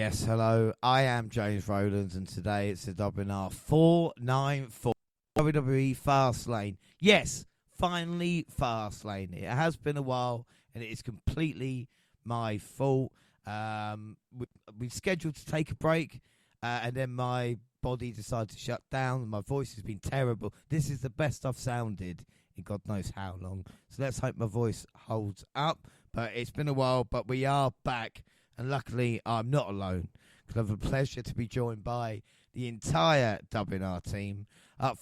Yes, hello. I am James Rowlands, and today it's the WNR494 WWE Fastlane. Yes, finally Fastlane. It has been a while, and it is completely my fault. We scheduled to take a break, and then my body decided to shut down. My voice has been terrible. This is the best I've sounded in God knows how long. So let's hope my voice holds up. But it's been a while, but we are back. And luckily, I'm not alone, because I have the pleasure to be joined by the entire WNR team. Up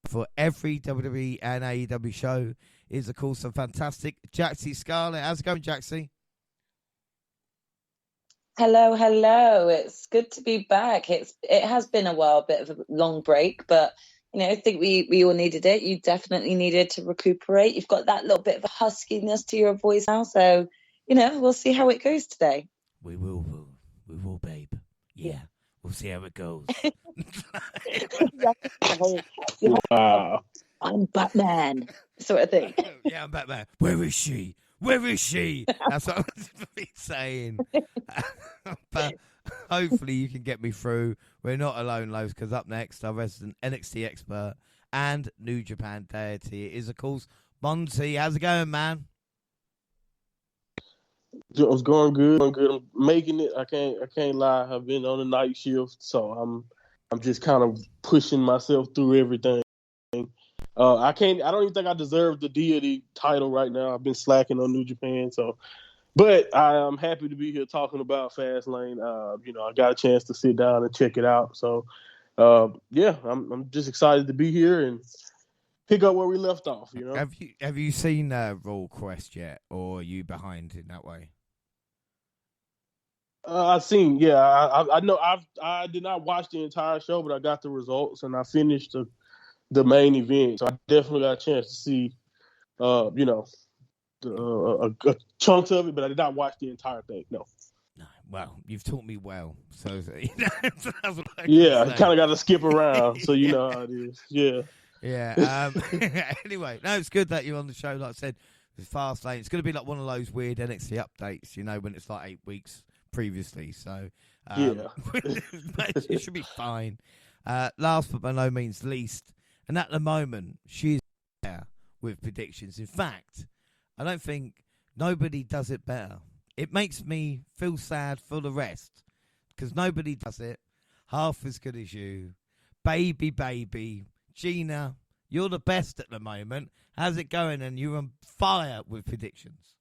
for every WWE and AEW show is, of course, a fantastic Jaxie Scarlett. How's it going, Jaxie? Hello. It's good to be back. It has been a while, a bit of a long break, but I think we all needed it. You definitely needed to recuperate. You've got that little bit of a huskiness to your voice now, so we'll see how it goes today. We will, babe. Yeah. We'll see how it goes. Wow. I'm Batman, sort of thing. Yeah, I'm Batman. Where is she? That's what I was saying. But hopefully you can get me through. We're not alone, Lowe's, because up next, our resident NXT expert and New Japan deity is, of course, Monty. How's it going, man? It was going good. I'm making it. I can't lie. I've been on a night shift, so I'm just kind of pushing myself through everything. I don't even think I deserve the deity title right now. I've been slacking on New Japan, but I'm happy to be here talking about Fastlane. I got a chance to sit down and check it out. So, I'm just excited to be here and pick up where we left off. Have you seen Raw Quest yet, or are you behind in that way? I've seen, yeah. I know. I did not watch the entire show, but I got the results and I finished the main event. So I definitely got a chance to see, a chunk of it, but I did not watch the entire thing. No. Well, you've taught me well, so that's what I kind of got to skip around, so you know how it is. Yeah. Yeah. Anyway, no, it's good that you're on the show. Like I said, with Fastlane, it's going to be like one of those weird NXT updates, when it's like 8 weeks previously. So, it should be fine. Last but by no means least, and at the moment, she's there with predictions. In fact, I don't think nobody does it better. It makes me feel sad for the rest, because nobody does it half as good as you. Baby. Gina, you're the best at the moment. How's it going? And you're on fire with predictions.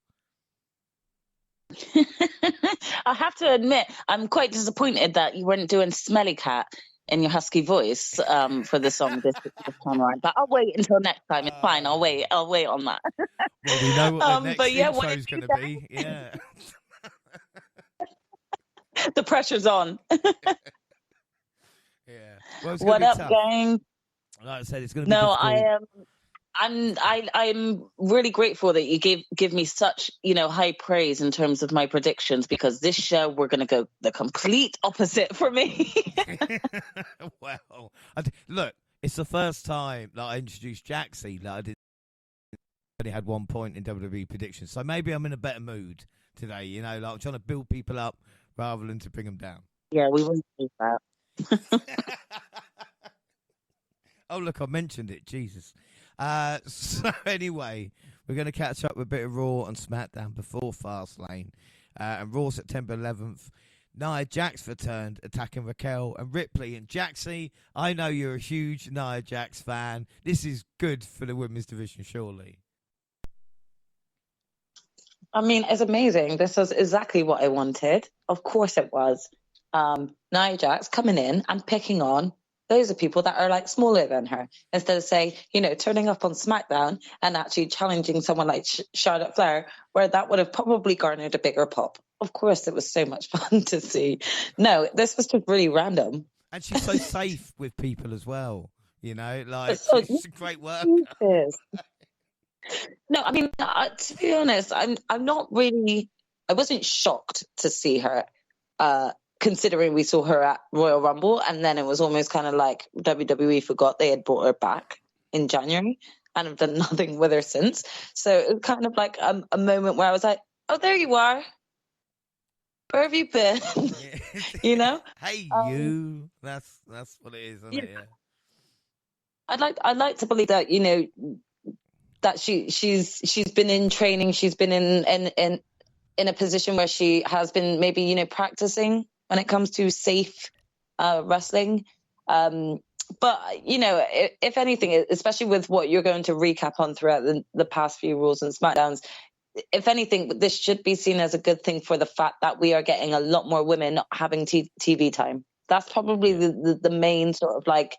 I have to admit, I'm quite disappointed that you weren't doing Smelly Cat in your husky voice for the song this time around. But I'll wait until next time. It's fine. I'll wait on that. Well, we know what the next intro is going to be. Yeah. The pressure's on. Yeah. Well, what up, tough. gang? Like I said, it's going to be difficult. I'm really grateful that you give me such high praise in terms of my predictions, because this show we're going to go the complete opposite for me. Well, look, it's the first time that I introduced Jaxie that I only had 1 point in WWE predictions, so maybe I'm in a better mood today. Like I'm trying to build people up rather than to bring them down. Yeah, we wouldn't do that. Oh, look, I mentioned it. Jesus. So anyway, we're going to catch up with a bit of Raw and SmackDown before Fastlane. And Raw September 11th, Nia Jax returned, attacking Raquel and Ripley. And Jaxie, I know you're a huge Nia Jax fan. This is good for the women's division, surely. I mean, it's amazing. This was exactly what I wanted. Of course it was. Nia Jax coming in and picking on those are people that are like smaller than her, instead of say, turning up on SmackDown and actually challenging someone like Charlotte Flair, where that would have probably garnered a bigger pop. Of course, it was so much fun to see. No, this was just really random. And she's so safe with people as well. She's a great worker. No, I mean, to be honest, I'm not really. I wasn't shocked to see her. Considering we saw her at Royal Rumble, and then it was almost kind of like WWE forgot they had brought her back in January and have done nothing with her since. So it was kind of like a moment where I was like, oh, there you are. Where have you been? You know? Hey, Um, you. That's what it is, isn't yeah, it? Yeah. I'd like to believe that, that she's been in training, she's been in a position where she has been maybe, practicing when it comes to safe wrestling. But, if anything, especially with what you're going to recap on throughout the past few Raws and SmackDowns, if anything, this should be seen as a good thing for the fact that we are getting a lot more women having TV time. That's probably the main sort of like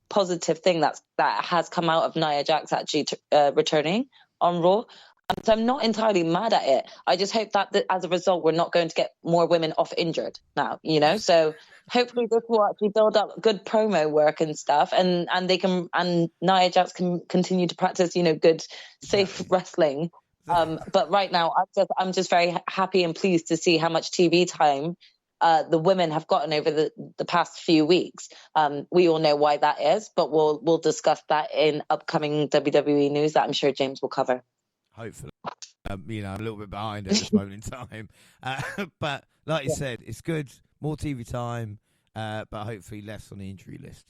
positive thing that has come out of Nia Jax actually returning on Raw. And so I'm not entirely mad at it. I just hope that as a result, we're not going to get more women off injured now, So hopefully this will actually build up good promo work and stuff, and Nia Jax can continue to practice, good, safe wrestling. But right now, I'm just very happy and pleased to see how much TV time the women have gotten over the past few weeks. We all know why that is, but we'll discuss that in upcoming WWE news that I'm sure James will cover. Hopefully. I'm a little bit behind at this moment in time. But like you said, it's good. More TV time, but hopefully less on the injury list,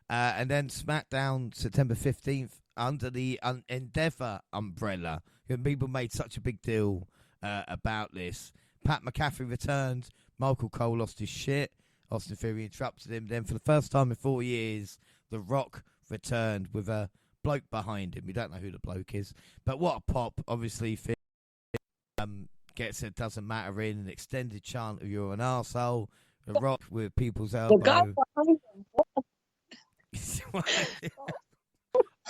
And then SmackDown, September 15th, under the Endeavour umbrella. And people made such a big deal about this. Pat McAfee returned. Michael Cole lost his shit. Austin Theory interrupted him. Then for the first time in 4 years, The Rock returned with a bloke behind him. We don't know who the bloke is. But what a pop. Obviously, gets it doesn't matter in an extended chant of you're an arsehole. The Rock with people's elbow. The guy behind him.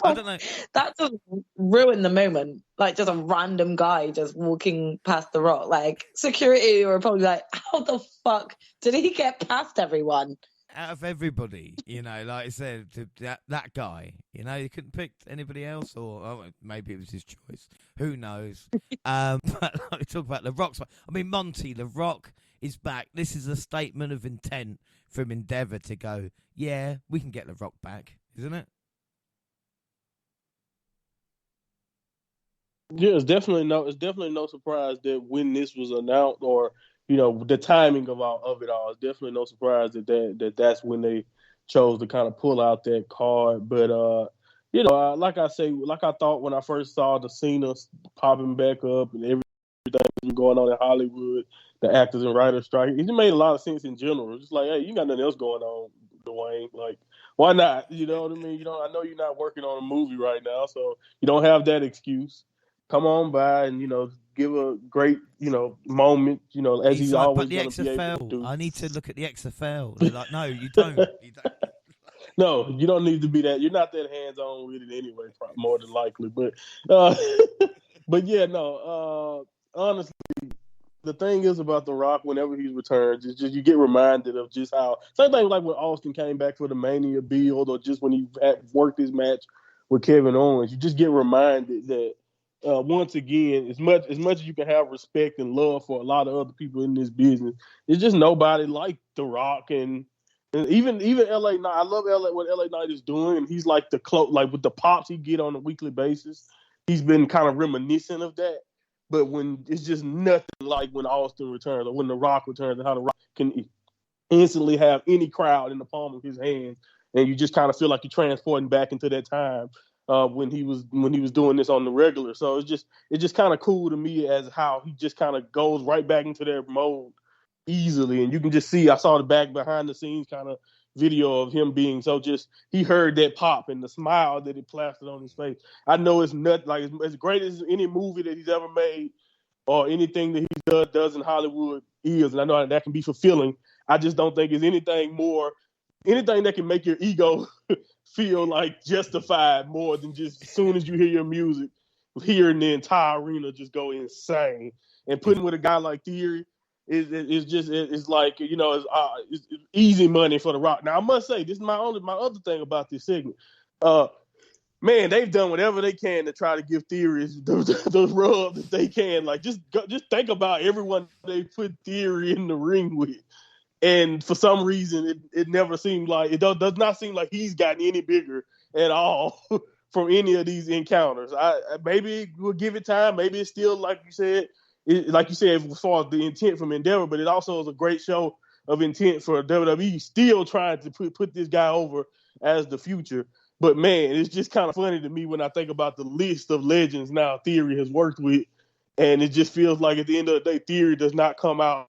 I don't know. That just ruined the moment. Like just a random guy just walking past the Rock. Like security were probably like, how the fuck did he get past everyone? Out of everybody, like I said, that guy, you couldn't pick anybody else, or maybe it was his choice. Who knows? But we talk about The Rock's. I mean, Monty, The Rock is back. This is a statement of intent from Endeavour to go, yeah, we can get The Rock back, isn't it? Yeah, it's definitely no surprise that when this was announced, or the timing of it all, it's definitely no surprise that's when they chose to kind of pull out that card. But like I thought when I first saw the Cena popping back up and everything going on in Hollywood, the actors and writers strike, it just made a lot of sense in general. Just like, hey, you got nothing else going on, Dwayne. Like, why not? You know what I mean? I know you're not working on a movie right now, so you don't have that excuse. Come on by and give a great moment. As he's like, always but the going to be able to do. I need to look at the XFL. They're like, no, you don't. You don't. No, you don't need to be that. You're not that hands on with it anyway, more than likely. But but yeah, no. Honestly, the thing is about The Rock, whenever he returns, it's just you get reminded of just how same thing like when Austin came back for the Mania build, or just when he worked his match with Kevin Owens. You just get reminded that once again, as much as you can have respect and love for a lot of other people in this business, it's just nobody like The Rock and even LA Knight. I love what LA Knight is doing, and he's like like with the pops he get on a weekly basis. He's been kind of reminiscent of that. But when it's just nothing like when Austin returns or when The Rock returns, and how The Rock can instantly have any crowd in the palm of his hand, and you just kind of feel like you're transporting back into that time when he was doing this on the regular. So it's just kind of cool to me as how he just kind of goes right back into that mode easily, and you can just see. I saw the back behind the scenes kind of video of him being so just he heard that pop and the smile that it plastered on his face. I know it's not like as great as any movie that he's ever made or anything that he does in Hollywood is, and I know that can be fulfilling. I just don't think it's anything that can make your ego feel like justified more than just as soon as you hear your music, hearing the entire arena just go insane. And putting with a guy like Theory, it's like it's easy money for The Rock. Now I must say this is my other thing about this segment. Man, they've done whatever they can to try to give Theory the rub that they can. Like just think about everyone they put Theory in the ring with, and for some reason it never seemed like it does not seem like he's gotten any bigger at all from any of these encounters. Maybe we'll give it time. Maybe it's still like you said. like you said, as far as the intent from Endeavor, but it also is a great show of intent for WWE still trying to put this guy over as the future. But man, it's just kind of funny to me when I think about the list of legends now Theory has worked with, and it just feels like at the end of the day, Theory does not come out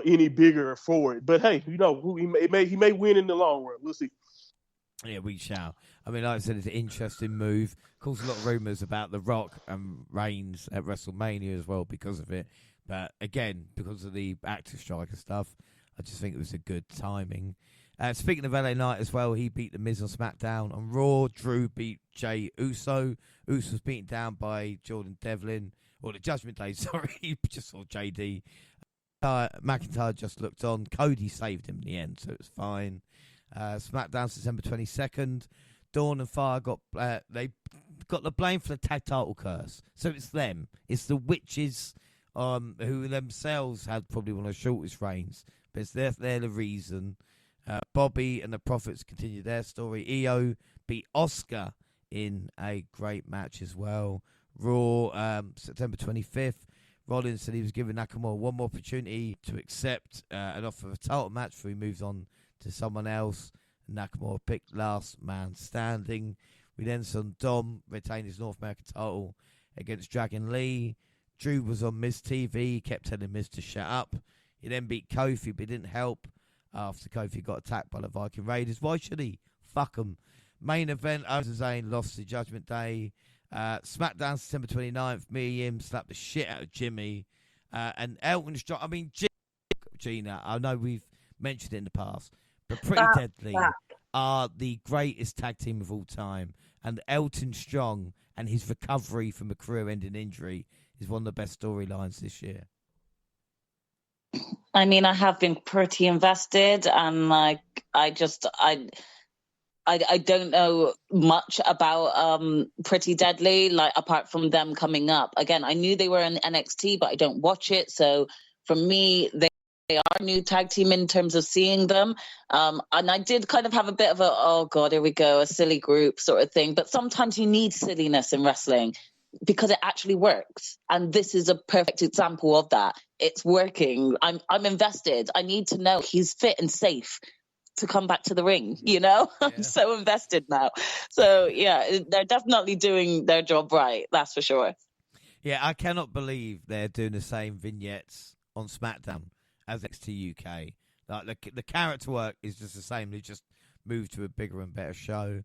any bigger for it. But hey, he may win in the long run. We'll see. Yeah, we shall. I mean, like I said, it's an interesting move. Of course, a lot of rumours about The Rock and Reigns at WrestleMania as well because of it. But again, because of the actor strike and stuff, I just think it was a good timing. Speaking of LA Knight as well, he beat The Miz on SmackDown. On Raw, Drew beat Jey Uso. Uso was beaten down by Jordan Devlin. Or the Judgment Day, sorry. Just saw JD. McIntyre just looked on. Cody saved him in the end, so it was fine. SmackDown December 22nd. Dawn and Fire got they got the blame for the tag title curse. So it's them. It's the witches who themselves had probably one of the shortest reigns. But it's they're the reason. Bobby and the Prophets continue their story. EO beat Oscar in a great match as well. Raw, September 25th. Rollins said he was giving Nakamura one more opportunity to accept an offer of a title match before he moves on to someone else. Nakamura picked last man standing. We then saw Dom retain his North American title against Dragon Lee. Drew was on Miz TV. He kept telling Miz to shut up. He then beat Kofi, but it didn't help after Kofi got attacked by the Viking Raiders. Why should he? Fuck him. Main event, Owens and Zayn lost to Judgment Day. SmackDown September 29th, me and him slapped the shit out of Jimmy. And Elton Strong, I mean, Gina, I know we've mentioned it in the past, but Pretty Deadly are the greatest tag team of all time. And Elton Strong and his recovery from a career-ending injury is one of the best storylines this year. I mean, I have been pretty invested, and like, I don't know much about Pretty Deadly, like apart from them coming up. Again, I knew they were in NXT, but I don't watch it. So for me, they are a new tag team in terms of seeing them. And I did kind of have a bit of a, oh God, here we go, a silly group sort of thing. But sometimes you need silliness in wrestling because it actually works. And this is a perfect example of that. It's working. I'm invested. I need to know he's fit and safe to come back to the ring, you know? Yeah. I'm so invested now. So yeah, they're definitely doing their job right, that's for sure. Yeah, I cannot believe they're doing the same vignettes on SmackDown as NXT UK. Like the character work is just the same. They just moved to a bigger and better show.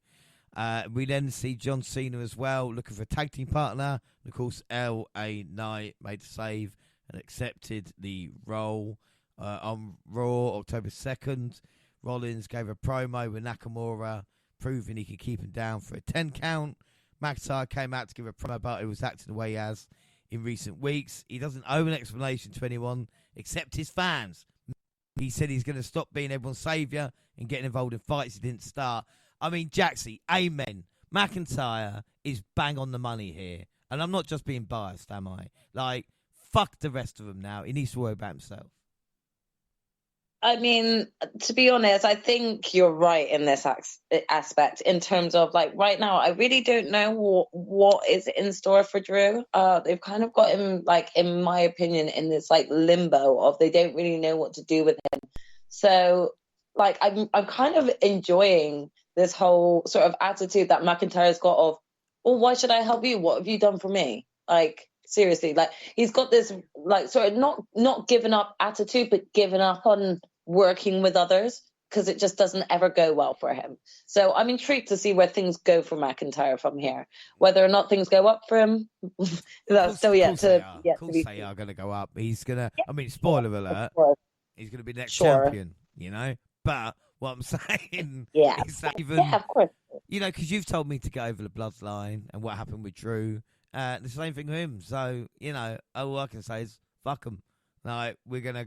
We then see John Cena as well, looking for a tag team partner. And of course, LA Knight made the save and accepted the role on Raw, October 2nd. Rollins gave a promo with Nakamura, proving he could keep him down for a 10 count. McIntyre came out to give a promo about he was acting the way he has in recent weeks. He doesn't owe an explanation to anyone except his fans. He said he's going to stop being everyone's saviour and getting involved in fights he didn't start. I mean, Jaxie, amen. McIntyre is bang on the money here. And I'm not just being biased, am I? Like, fuck the rest of them now. He needs to worry about himself. I mean, to be honest, I think you're right in this aspect in terms of, like, right now, I really don't know what is in store for Drew. They've kind of got him, like, in my opinion, in this, like, limbo of they don't really know what to do with him. So, like, I'm kind of enjoying this whole sort of attitude that McIntyre's got of, well, why should I help you? What have you done for me? Like, seriously, like, he's got this, like, sort of not giving up attitude, but giving up on working with others, because it just doesn't ever go well for him. So I'm intrigued to see where things go for McIntyre from here. Whether or not things go up for him, that's still yet to be. Of course they are going to go up. He's going to, I mean, spoiler alert, he's going to be next Sure. champion, you know? But what I'm saying is that even, of course. You know, because you've told me to go over the bloodline and what happened with Drew. The same thing with him. So, you know, all I can say is, fuck him. No, we're going to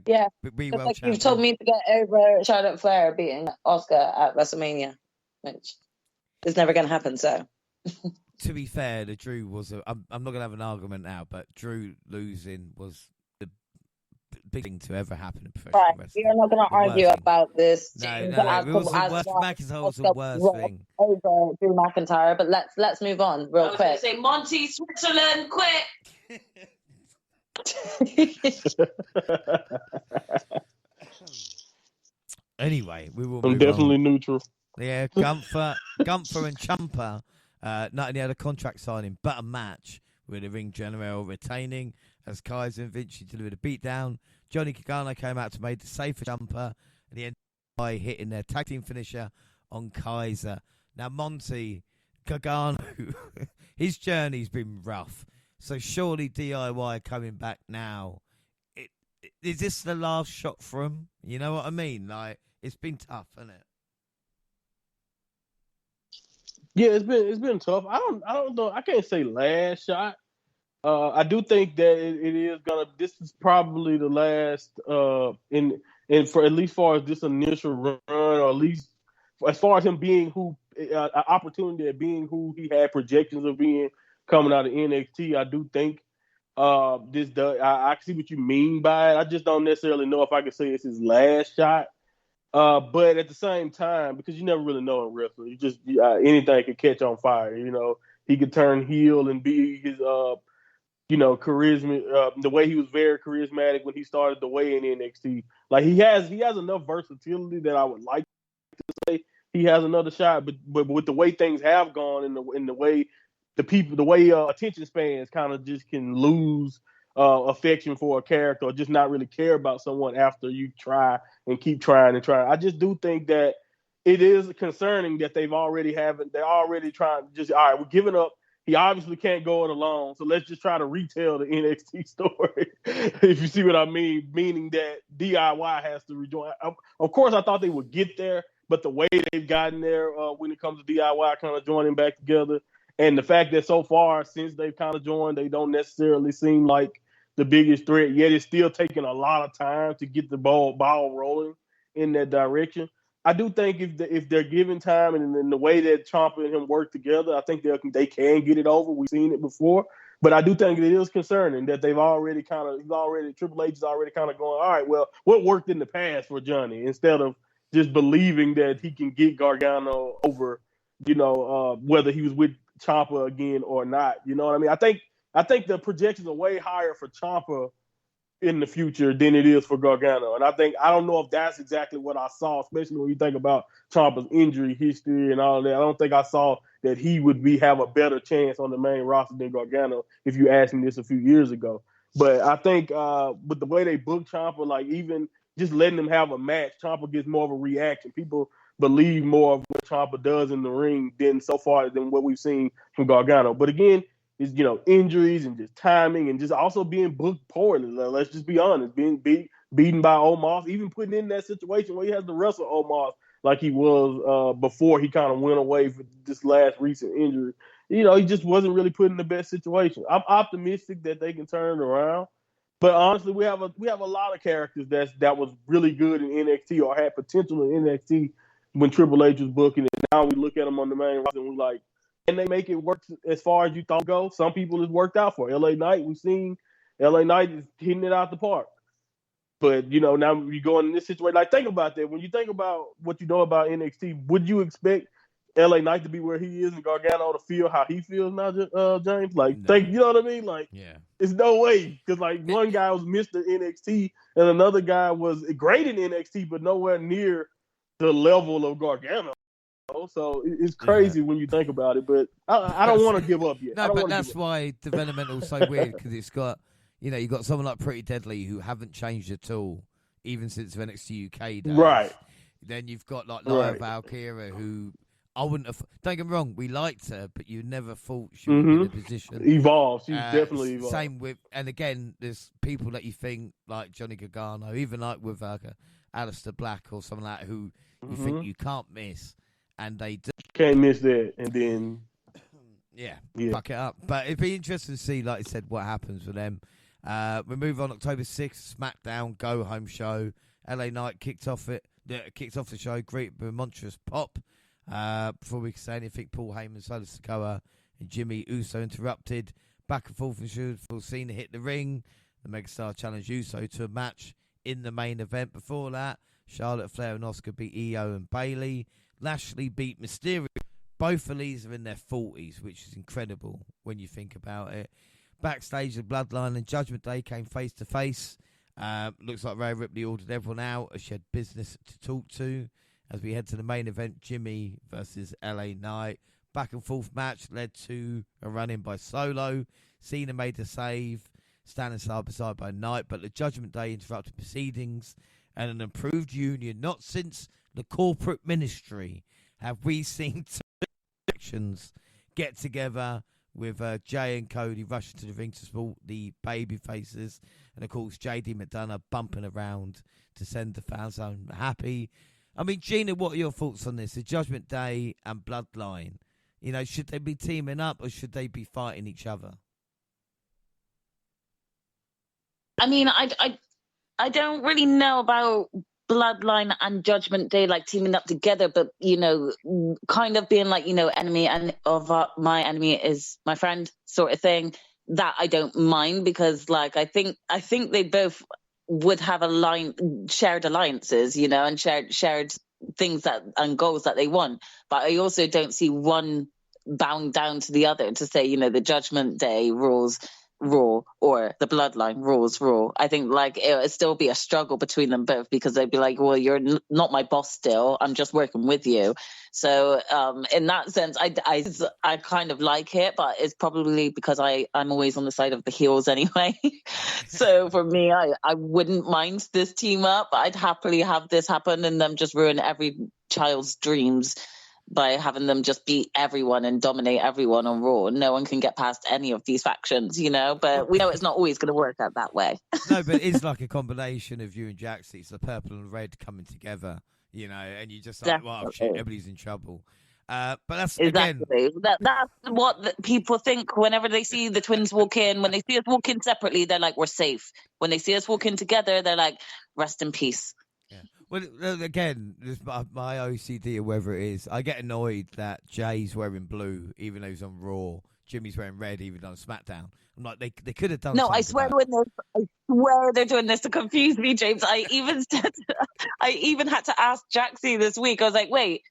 be well like champion. You've told me to get over Charlotte Flair beating Oscar at WrestleMania, which is never going to happen, so. To be fair, the Drew was I'm not going to have an argument now, but Drew losing was the big thing to ever happen in professional wrestling. We're not going to argue about this. No, it was the worst thing. Over Drew McIntyre, but let's move on real quick. Say Monty, Switzerland, quick! Anyway, we will I'm move definitely on. neutral. Yeah, Gunther and Ciampa not only had a contract signing, but a match with the ring general retaining as Kaiser and Vinci delivered a beatdown. Johnny Gargano came out to make the save for Ciampa, and the end by hitting their tag team finisher on Kaiser. Now, Monty Gargano, his journey's been rough, so surely DIY coming back now. Is this the last shot for him? You know what I mean? Like, it's been tough, hasn't it? Yeah, it's been tough. I don't know. I can't say last shot. I do think that it is gonna. This is probably the last in for at least far as this initial run, or at least as far as him being who an opportunity at being who he had projections of being coming out of NXT. I do think this does. I see what you mean by it. I just don't necessarily know if I can say it's his last shot. But at the same time, because you never really know in wrestling, you just anything could catch on fire. You know, he could turn heel and be his charisma. The way he was very charismatic when he started the way in NXT. Like he has enough versatility that I would like to say he has another shot. But with the way things have gone and the way the way attention spans kind of just can lose affection for a character or just not really care about someone after you try and keep trying and trying. I just do think that it is concerning that they're already trying to just, all right, we're giving up. He obviously can't go it alone, so let's just try to retell the NXT story, if you see what I mean, meaning that DIY has to rejoin. Of course, I thought they would get there, but the way they've gotten there when it comes to DIY kind of joining back together, and the fact that so far since they've kind of joined, they don't necessarily seem like the biggest threat, yet it's still taking a lot of time to get the ball rolling in that direction. I do think if they're given time and in the way that Ciampa and him work together, I think they can get it over. We've seen it before, but I do think it is concerning that Triple H is already kind of going, all right, well, what worked in the past for Johnny, instead of just believing that he can get Gargano over, whether he was with Ciampa again or not. You know what I mean? I think the projections are way higher for Ciampa in the future than it is for Gargano. And I don't know if that's exactly what I saw, especially when you think about Ciampa's injury history and all that. I don't think I saw that he would have a better chance on the main roster than Gargano if you asked me this a few years ago. But I think with the way they book Ciampa, like even just letting him have a match, Ciampa gets more of a reaction. People believe more of what Ciampa does in the ring than what we've seen from Gargano. But again, is injuries and just timing and just also being booked poorly. Let's just be honest, being beaten by Omos, even putting in that situation where he has to wrestle Omos like he was before he kind of went away for this last recent injury. He just wasn't really put in the best situation. I'm optimistic that they can turn it around, but honestly, we have a lot of characters that was really good in NXT or had potential in NXT when Triple H was booking it. Now we look at them on the main roster and we're like, and they make it work as far as you thought it go. Some people it's worked out for. LA Knight, we've seen LA Knight is hitting it out the park. But, now you go in this situation. Like, think about that. When you think about what you know about NXT, would you expect LA Knight to be where he is and Gargano to feel how he feels now, James? Like, No. you know what I mean? Like, yeah, it's no way. Because, like, one guy was Mr. NXT and another guy was great in NXT, but nowhere near the level of Gargano. So it's crazy when you think about it, but I don't want to give up yet. No, but that's why developmental's so weird, because it's got, you've got someone like Pretty Deadly who haven't changed at all, even since NXT UK days. Right. Then you've got like Lyra Valkyria, who I wouldn't have. Don't get me wrong, we liked her, but you never thought she would be in a position. Evolved. She's definitely evolved. Same with, and again, there's people that you think like Johnny Gargano, even like with Aleister Black or someone like that, who you think you can't miss. And they can't miss that, and then fuck it up. But it'd be interesting to see, like I said, what happens with them. We move on October 6th, SmackDown Go Home show. LA Knight kicked off the show, great with a monstrous pop. Before we can say anything, Paul Heyman, Solo Sikoa, and Jimmy Uso interrupted. Back and forth, and full Cena hit the ring. The Megastar challenged Uso to a match in the main event. Before that, Charlotte Flair and Asuka beat Io and Bayley. Lashley beat Mysterio. Both of these are in their 40s, which is incredible when you think about it. Backstage, the Bloodline and Judgment Day came face to face. Looks like Rhea Ripley ordered everyone out as she had business to talk to. As we head to the main event, Jimmy versus LA Knight. Back and forth match led to a run-in by Solo. Cena made the save, standing side by side by Knight, but the Judgment Day interrupted proceedings, and an improved union. Not since the corporate ministry have we seen two sections get together with Jay and Cody rushing to the ring to support the baby faces, and of course JD McDonough bumping around to send the fans home happy. I mean, Gina, what are your thoughts on this? The Judgment Day and Bloodline, you know, should they be teaming up or should they be fighting each other? I mean, I don't really know about Bloodline and Judgment Day like teaming up together, but you know, kind of being like, you know, enemy and of my enemy is my friend sort of thing. That I don't mind, because like I think they both would have shared alliances, you know, and shared things that and goals that they want. But I also don't see one bound down to the other to say, you know, the Judgment Day rules Raw or the Bloodline rules Raw. I think like it would still be a struggle between them both, because they'd be like, well, you're not my boss still, I'm just working with you. So in that sense, I kind of like it, but it's probably because I'm always on the side of the heels anyway. So for me, I wouldn't mind this team up. I'd happily have this happen and them just ruin every child's dreams by having them just beat everyone and dominate everyone on Raw. No one can get past any of these factions, you know, but we know it's not always going to work out that way. No, but it's like a combination of you and Jaxie. It's the purple and red coming together, you know, and you just like, wow, shit, everybody's in trouble. But that's, exactly. Again... That's what people think whenever they see the twins walk in. When they see us walk in separately, they're like, we're safe. When they see us walk in together, they're like, rest in peace. Yeah. Well, again, my OCD or whatever it is, I get annoyed that Jay's wearing blue even though he's on Raw. Jimmy's wearing red even on SmackDown. I'm like, they could have done. No, I swear they're doing this to confuse me, James. I even had to ask Jaxie this week. I was like, wait,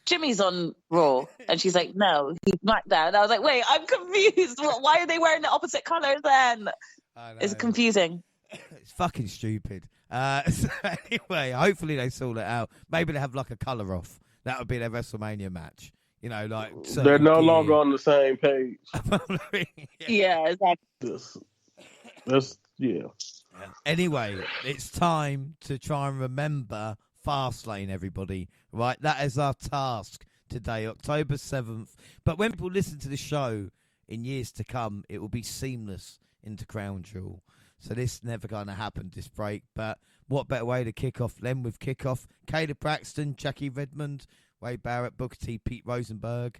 Jimmy's on Raw, and she's like, no, he's SmackDown. I was like, wait, I'm confused. Why are they wearing the opposite colors then? It's confusing. It's fucking stupid. So anyway, hopefully they sort it out. Maybe they have like a colour off. That would be their WrestleMania match. You know, like they're no longer on the same page. Yeah, exactly. Yeah. Anyway, it's time to try and remember Fastlane, everybody. Right, that is our task today, October 7th. But when people listen to the show in years to come, it will be seamless into Crown Jewel. So this never going to happen, this break. But what better way to kick off than with kickoff? Caleb Braxton, Jackie Redmond, Wade Barrett, Booker T, Pete Rosenberg.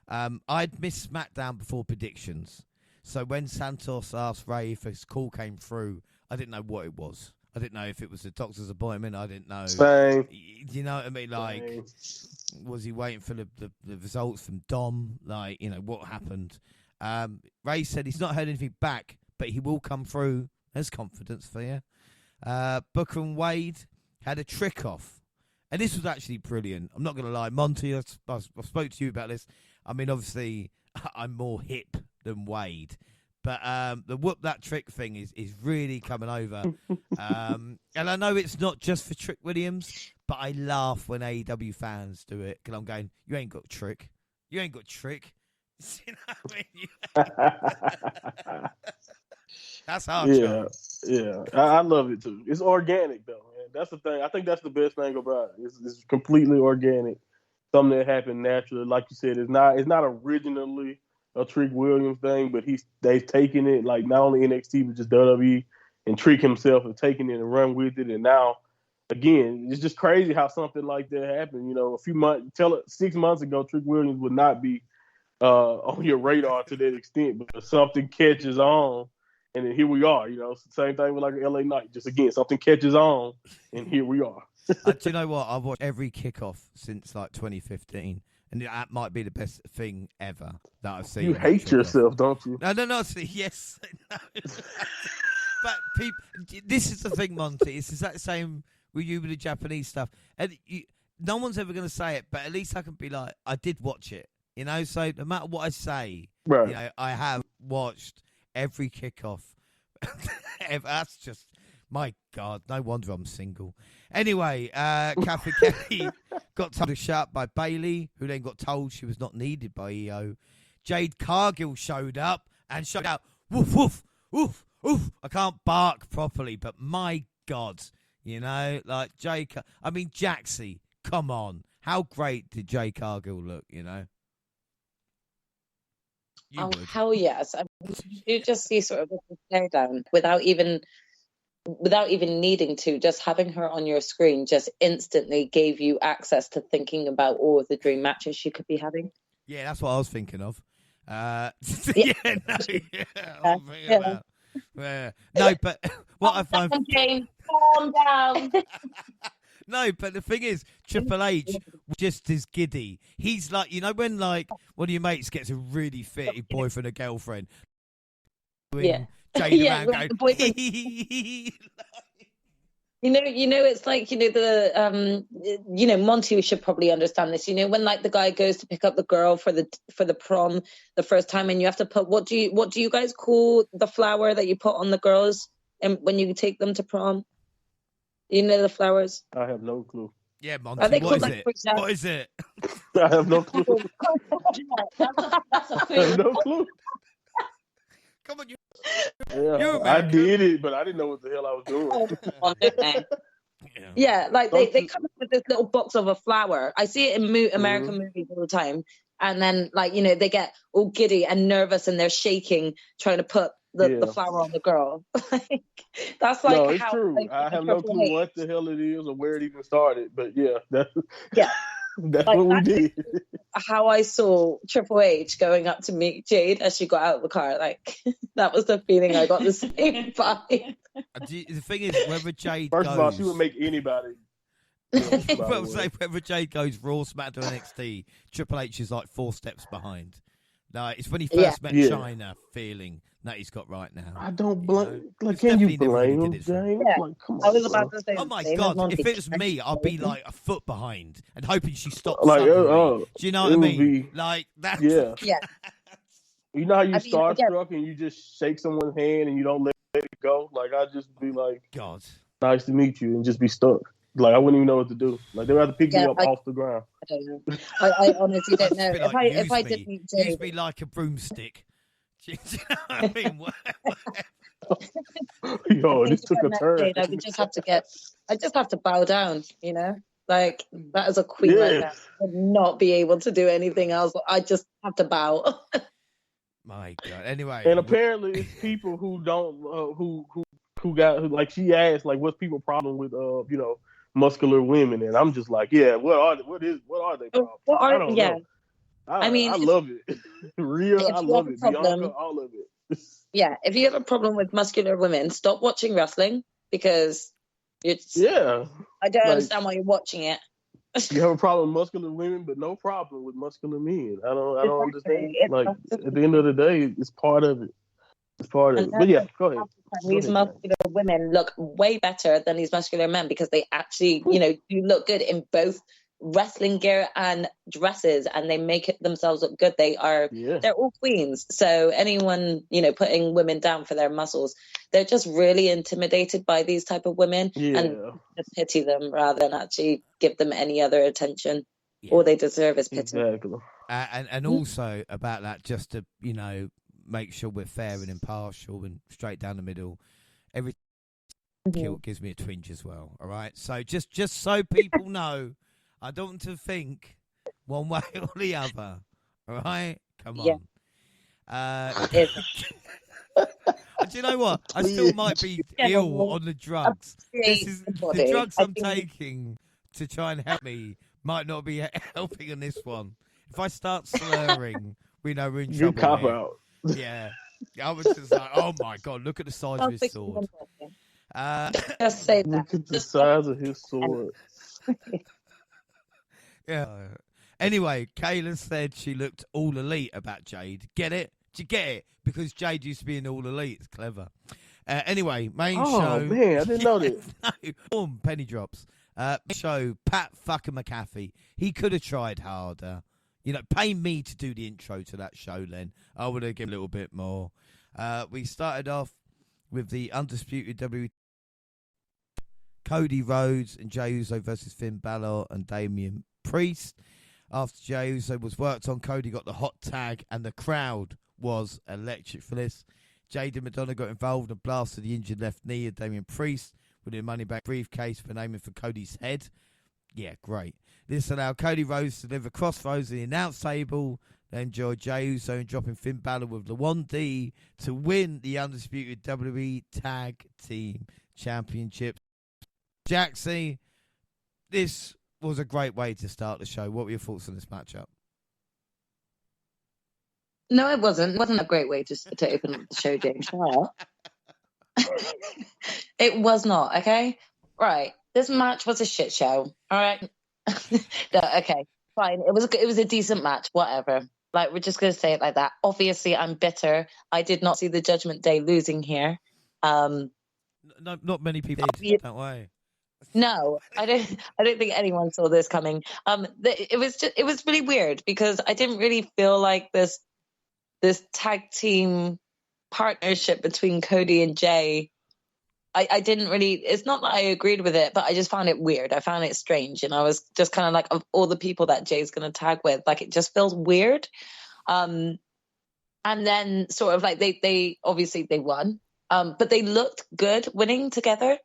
I'd missed SmackDown before predictions. So when Santos asked Ray if his call came through, I didn't know what it was. I didn't know if it was a doctor's appointment. I didn't know. Same. You know what I mean? Like, was he waiting for the results from Dom? Like, you know, what happened? Ray said he's not heard anything back, but he will come through. There's confidence for you. Booker and Wade had a trick off. And this was actually brilliant. I'm not going to lie. Monty, I spoke to you about this. I mean, obviously, I'm more hip than Wade. But the whoop that trick thing is really coming over. And I know it's not just for Trick Williams, but I laugh when AEW fans do it. Because I'm going, you ain't got trick. You ain't got trick. You know what I mean? That's hard. Yeah. I love it too. It's organic though, man. That's the thing. I think that's the best thing about it. It's completely organic. Something that happened naturally. Like you said, it's not originally a Trick Williams thing, but they've taken it, like not only NXT but just WWE, and Trick himself have taken it and run with it. And now, again, it's just crazy how something like that happened. You know, 6 months ago, Trick Williams would not be on your radar to that extent, but something catches on. And then here we are, you know, same thing with like LA Knight. Just again, something catches on, and here we are. Do you know what? I've watched every kickoff since like 2015, and that might be the best thing ever that I've seen. You hate yourself, don't you? No. Yes, no. But people, this is the thing, Monty. It's exactly the same with you with the Japanese stuff, and no one's ever going to say it, but at least I can be like, I did watch it, you know. So no matter what I say, right. You know, I have watched every kickoff. That's just, my God, no wonder I'm single. Anyway, Catherine Kelly got told to shut up by Bailey, who then got told she was not needed by EO. Jade Cargill showed up and showed out, woof, woof, woof, woof. I can't bark properly, but my God, you know, like Jaxie, come on. How great did Jade Cargill look, you know? Hell yes. I mean, you just see sort of a stare down without even needing to. Just having her on your screen just instantly gave you access to thinking about all of the dream matches she could be having. Yeah, that's what I was thinking of. Yeah. No, but what I find... James, calm down. No, but the thing is, Triple H just is giddy. He's like, you know, when like one of your mates gets a really fit boyfriend or girlfriend, Yeah, Jade yeah, around the boyfriend. You know, it's like, Monty should probably understand this. You know, when like the guy goes to pick up the girl for the prom the first time, and you have to put what do you guys call the flower that you put on the girls and when you take them to prom? You know the flowers? I have no clue. Yeah, Monty, what is it? What is it? I have no clue. That's a I have no clue. Come on, I did it, but I didn't know what the hell I was doing. Yeah, like they come up with this little box of a flower. I see it in American movies all the time. And then, like, you know, they get all giddy and nervous and they're shaking trying to put the flower on the girl. That's like no, it's true. I have no clue what the hell it is or where it even started. But that's like, what we did. How I saw Triple H going up to meet Jade as she got out of the car. Like, that was the feeling I got the same vibe. The thing is, whether Jade First of all, she would make anybody. Whether Jade goes Raw, SmackDown, NXT, Triple H is like 4 steps behind. No, it's when he first met China feeling that he's got right now. I don't blame. Like, can you blame him, James? Yeah. Like, come on. I was about to say. Oh my God! If it was me, I'd be like a foot behind and hoping she stops. Like, Do you know what I mean? Like that. Yeah. Yeah. You know how you starstruck and you just shake someone's hand and you don't let it go? Like, I'd just be like, God, nice to meet you, and just be stuck. Like, I wouldn't even know what to do. Like, they'd have to pick you up off the ground. I don't know. I honestly don't know. If I did meet Jade, use me like a broomstick. Do you know what I mean? Yo, this took a turn. Jade, I just have to bow down, you know? Like, that is a queen like that. I would not be able to do anything else. I just have to bow. My God. Anyway. And apparently it's people who don't, who got, like, she asked, like, what's people's problem with, muscular women? And I'm just like, yeah, what are they problem? I don't know. I mean, I love it. Rhea, I love it. Bianca, all of it. Yeah, if you have a problem with muscular women, stop watching wrestling because it's. Yeah. I don't understand why you're watching it. You have a problem with muscular women, but no problem with muscular men. I don't understand. Like, at the end of the day, it's part of it. It's part of it. But yeah, go ahead. These muscular women look way better than these muscular men because they actually, do look good in both wrestling gear and dresses, and they make it themselves look good. They're all queens. So anyone, putting women down for their muscles, they're just really intimidated by these type of women and just pity them rather than actually give them any other attention. All they deserve is pity. Exactly. And also about that, just to, make sure we're fair and impartial and straight down the middle. Every kill gives me a twinge as well. All right. So just so people know, I don't want to think one way or the other. All right. Come on. Do you know what? I still might be ill on the drugs. The drugs I'm taking to try and help me might not be helping on this one. If I start slurring, we know we're in trouble. You cop out. Yeah, I was just like, oh my God, look at the size of his sword. Just say that. Look at the size of his sword. Yeah. Anyway, Kayla said she looked all elite about Jade. Get it? Do you get it? Because Jade used to be in All Elite. It's clever. Anyway, main show. Oh, man, I didn't know that. No, penny drops. Show, Pat fucking McAfee. He could have tried harder. Pay me to do the intro to that show then. I would have given a little bit more. We started off with the undisputed WWE Cody Rhodes and Jey Uso versus Finn Balor and Damian Priest. After Jey Uso was worked on, Cody got the hot tag, and the crowd was electric for this. Jade and Madonna got involved and blasted the injured left knee of Damian Priest with a money back briefcase for naming for Cody's head. Yeah, great. This allowed Cody Rhodes to deliver crossroads in the announce table. They enjoyed Jey Uso and dropping Finn Balor with the 1D to win the undisputed WWE Tag Team Championship. Jaxie, this was a great way to start the show. What were your thoughts on this matchup? No, it wasn't. It wasn't a great way to open up the show, James. Shut up. It was not, okay? Right. This match was a shit show. All right. No, okay. Fine. It was a decent match. Whatever. Like, we're just gonna say it like that. Obviously, I'm bitter. I did not see the Judgment Day losing here. No, not many people did. Don't worry. No, I don't think anyone saw this coming. It was really weird because I didn't really feel like this tag team partnership between Cody and Jey. I didn't really, it's not that I agreed with it, but I just found it weird. I found it strange. And I was just kind of like, of all the people that Jay's going to tag with, like, it just feels weird. And then sort of like they obviously they won, but they looked good winning together.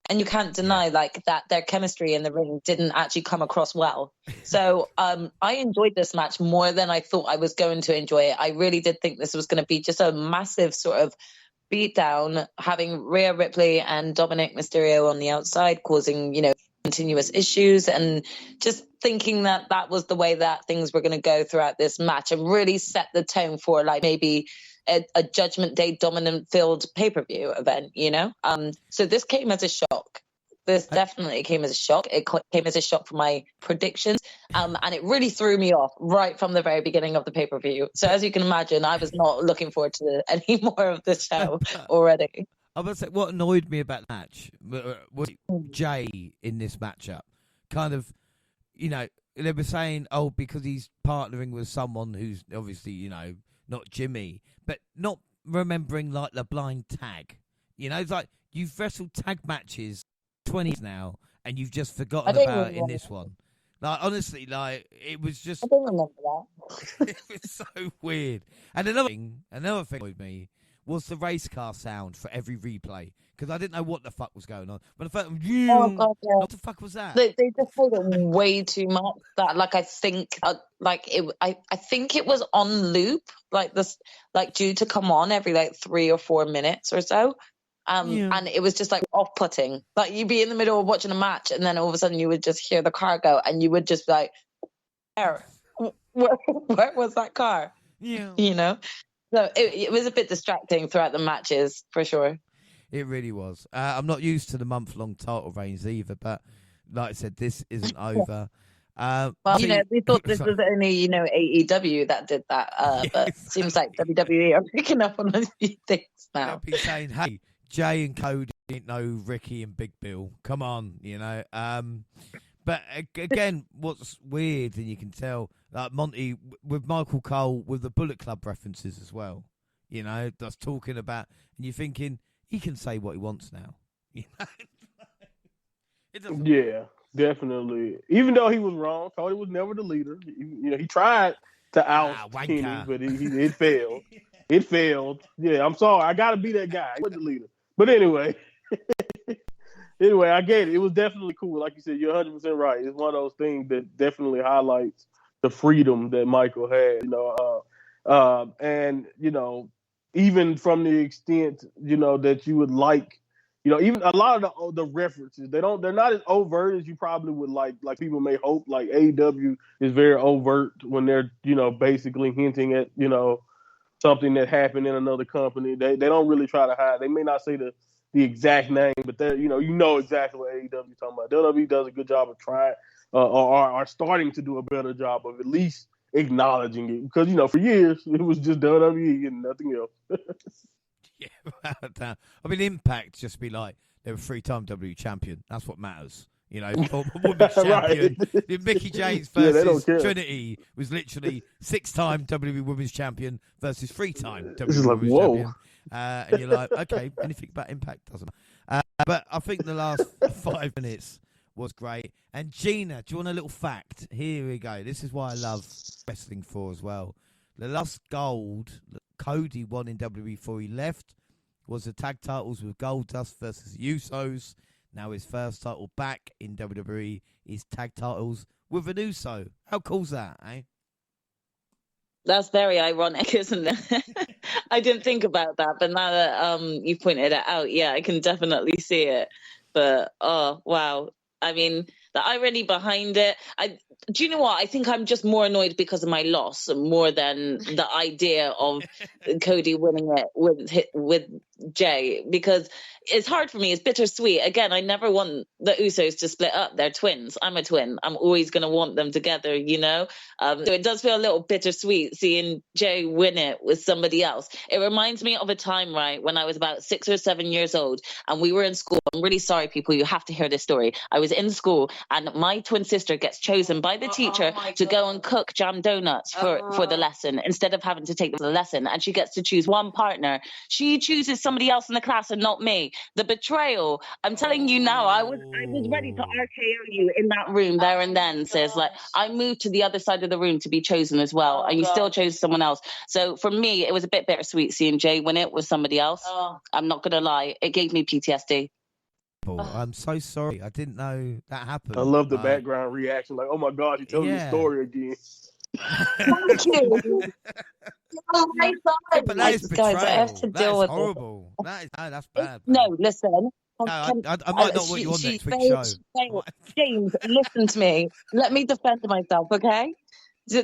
And you can't deny like that their chemistry in the ring didn't actually come across well. So I enjoyed this match more than I thought I was going to enjoy it. I really did think this was going to be just a massive sort of beatdown, having Rhea Ripley and Dominic Mysterio on the outside, causing, continuous issues, and just thinking that was the way that things were going to go throughout this match and really set the tone for like maybe a Judgment Day dominant filled pay-per-view event, So this came as a shock. This definitely came as a shock. It came as a shock for my predictions, and it really threw me off right from the very beginning of the pay-per-view. So as you can imagine, I was not looking forward to any more of the show already. I was say what annoyed me about the match was Jey in this matchup. Kind of, they were saying, oh, because he's partnering with someone who's obviously, not Jimmy, but not remembering like the blind tag. It's like you've wrestled tag matches 20s now, and you've just forgotten about it in this one. Like, honestly, like, it was just... I don't remember that. It was so weird. And another thing with me was the race car sound for every replay, because I didn't know what the fuck was going on. But the fact, oh God, yeah. What the fuck was that? They just played it way too much. That like I think I think it was on loop, like this, like due to come on every like 3 or 4 minutes or so. And it was just like off-putting. Like you'd be in the middle of watching a match, and then all of a sudden you would just hear the car go, and you would just be like, where was that car? Yeah. So it was a bit distracting throughout the matches, for sure. It really was. I'm not used to the month-long title reigns either, but like I said, this isn't over. Well, we thought this was only, AEW that did that, but it seems like WWE are picking up on a few things now. They'll be saying, hey, Jay and Cody didn't know Ricky and Big Bill. Come on, But again, what's weird, and you can tell, like Monty with Michael Cole with the Bullet Club references as well. That's talking about, and you're thinking he can say what he wants now. Yeah, definitely. Even though he was wrong, Cody was never the leader. He tried to oust Kenny, but it failed. It failed. Yeah, I'm sorry. I got to be that guy. He was the leader. But anyway, I get it. It was definitely cool. Like you said, you're 100% right. It's one of those things that definitely highlights the freedom that Michael had. And even from the extent that you would like, even a lot of the references, they're not as overt as you probably would like people may hope. Like AEW is very overt when they're basically hinting at something that happened in another company. They don't really try to hide. They may not say the exact name, but they exactly what AEW is talking about. WWE does a good job of trying or are starting to do a better job of at least acknowledging it, because for years it was just WWE and nothing else. Yeah, I mean, Impact just be like, they were 3-time WWE champion. That's what matters. You know, former women's champion. Mickey James Yeah, they don't versus care. Trinity was literally 6-time WWE Women's Champion versus 3-time This is WWE like, Women's whoa. Champion. And you're like, okay, anything about Impact doesn't matter. But I think the last 5 minutes was great. And Gina, do you want a little fact? Here we go. This is why I love wrestling for as well. The last gold that Cody won in WWE before he left was the tag titles with Goldust versus Usos. Now his first title back in WWE is tag titles with an Uso. How cool's that, eh? That's very ironic, isn't it? I didn't think about that, but now that you pointed it out, yeah, I can definitely see it. But oh wow, I mean, the irony behind it. Do you know what? I think I'm just more annoyed because of my loss more than the idea of Cody winning it with Jay, because it's hard for me. It's bittersweet. Again, I never want the Usos to split up. They're twins. I'm a twin. I'm always going to want them together, you know? So it does feel a little bittersweet seeing Jay win it with somebody else. It reminds me of a time, right, when I was about 6 or 7 years old and we were in school. I'm really sorry, people. You have to hear this story. I was in school and my twin sister gets chosen by the teacher to go and cook jam donuts for the lesson instead of having to take the lesson. And she gets to choose one partner. She chooses somebody else in the class and not me. The betrayal. I'm telling you now, I was ready to RKO you in that room there and then, sis. Like, I moved to the other side of the room to be chosen as well, and you still chose someone else. So for me, it was a bit bittersweet seeing Jay win it with somebody else. I'm not going to lie. It gave me PTSD. I'm so sorry. I didn't know that happened. I love the background reaction. Like, oh my God, you're telling the story again. Thank you. Oh my God. But that is betrayal. Guys, I have to deal with horrible. That's bad. No, listen. No, I might not want you on next week's show. James, listen to me. Let me defend myself, okay?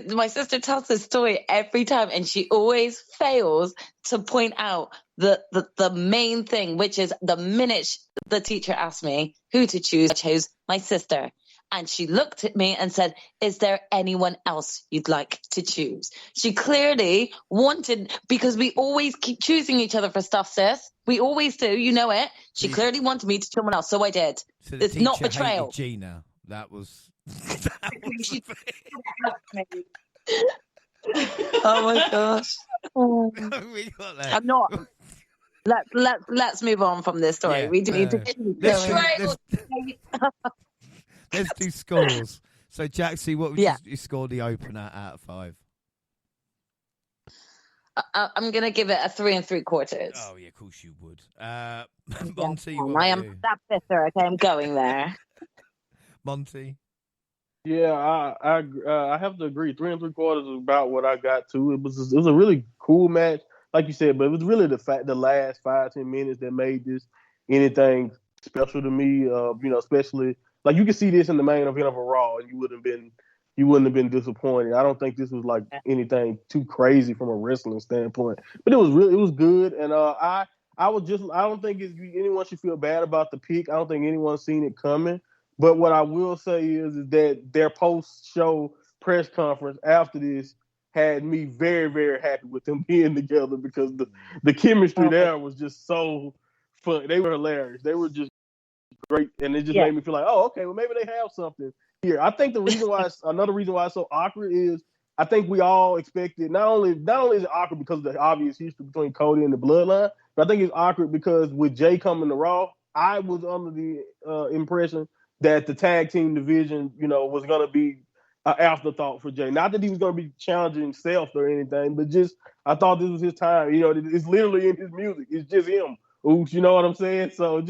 My sister tells this story every time, and she always fails to point out the main thing, which is the minute the teacher asked me who to choose, I chose my sister. And she looked at me and said, is there anyone else you'd like to choose? She clearly wanted, because we always keep choosing each other for stuff, sis. We always do, you know it. She clearly wanted me to choose someone else, so I did. So it's not betrayal. Gina, that was... Oh my gosh. I'm not. Let's move on from this story. Yeah, we do need to let's do scores. So, Jaxie, what would you score the opener out of 5? I'm going to give it a 3 3/4. Oh, yeah, of course you would. Monty, I am that sister. Okay, I'm going there. Monty? Yeah, I have to agree. 3 3/4 is about what I got to. It was a really cool match, like you said, but it was really the last 5-10 minutes that made this anything special to me. You know, especially like you could see this in the main event of a Raw, and you wouldn't have been disappointed. I don't think this was like anything too crazy from a wrestling standpoint, but it was good. And I don't think anyone should feel bad about the pick. I don't think anyone's seen it coming. But what I will say is that their post-show press conference after this had me very, very happy with them being together, because the chemistry there was just so fun. They were hilarious. They were just great, and it just made me feel like, oh, okay, well maybe they have something here. I think another reason why it's so awkward is I think we all expected not only is it awkward because of the obvious history between Cody and the Bloodline, but I think it's awkward because with Jay coming to Raw, I was under the impression that the tag team division, you know, was going to be an afterthought for Jay. Not that he was going to be challenging himself or anything, but just I thought this was his time. You know, it's literally in his music. It's just him. Oops, you know what I'm saying? So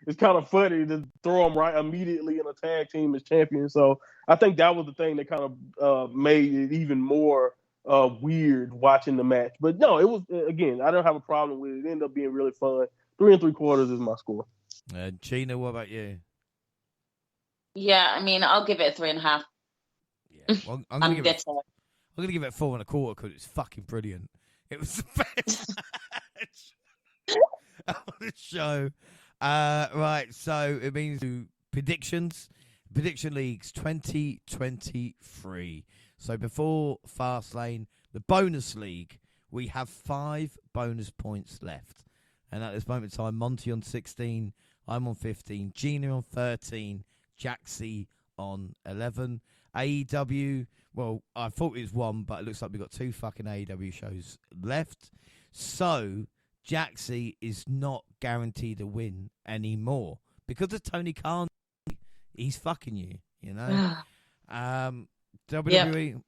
it's kind of funny to throw him right immediately in a tag team as champion. So I think that was the thing that kind of made it even more weird watching the match. But no, it was, again, I don't have a problem with it. It ended up being really fun. 3 3/4 is my score. Gina, what about you? Yeah, I mean, I'll give it a 3.5. Yeah, well, I'm gonna give it 4 1/4 because it's fucking brilliant. It was the best match on the show. Right, so it means predictions. Prediction Leagues 2023. So before Fastlane, the bonus league, we have 5 bonus points left. And at this moment in time, Monty on 16, I'm on 15, Gina on 13, Jaxie on 11. AEW, well, I thought it was one, but it looks like we've got 2 fucking AEW shows left. So, Jaxie is not guaranteed a win anymore. Because of Tony Khan, he's fucking you, you know? WWE,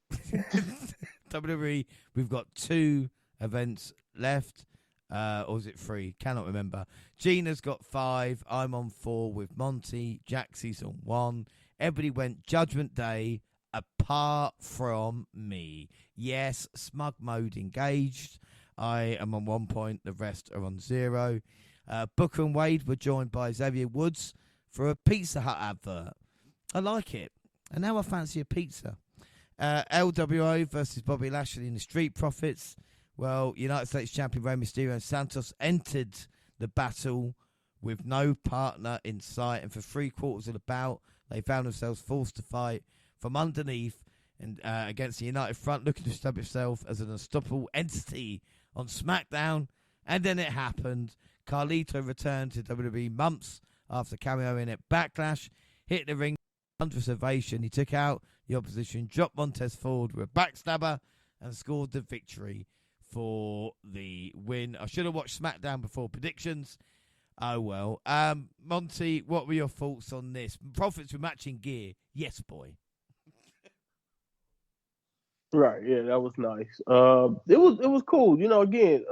WWE, we've got 2 events left. Or is it 3? Cannot remember. Gina's got 5. I'm on 4 with Monty. Jaxie's on 1. Everybody went Judgment Day apart from me. Yes, smug mode engaged. I am on 1 point. The rest are on 0. Booker and Wade were joined by Xavier Woods for a Pizza Hut advert. I like it. And now I fancy a pizza. LWO versus Bobby Lashley and the Street Profits. Well, United States Champion Rey Mysterio and Santos entered the battle with no partner in sight. And for 3/4 of the bout, they found themselves forced to fight from underneath and against the United Front, looking to establish itself as an unstoppable entity on SmackDown. And then it happened. Carlito returned to WWE months after cameoing at Backlash, hit the ring, under ovation. He took out the opposition, dropped Montez Ford with a backstabber, and scored the victory for the win. I should have watched SmackDown before predictions. Oh well. Monty, what were your thoughts on this? Profits were matching gear. Yes, boy. Right, yeah, that was nice. It was cool. You know, again,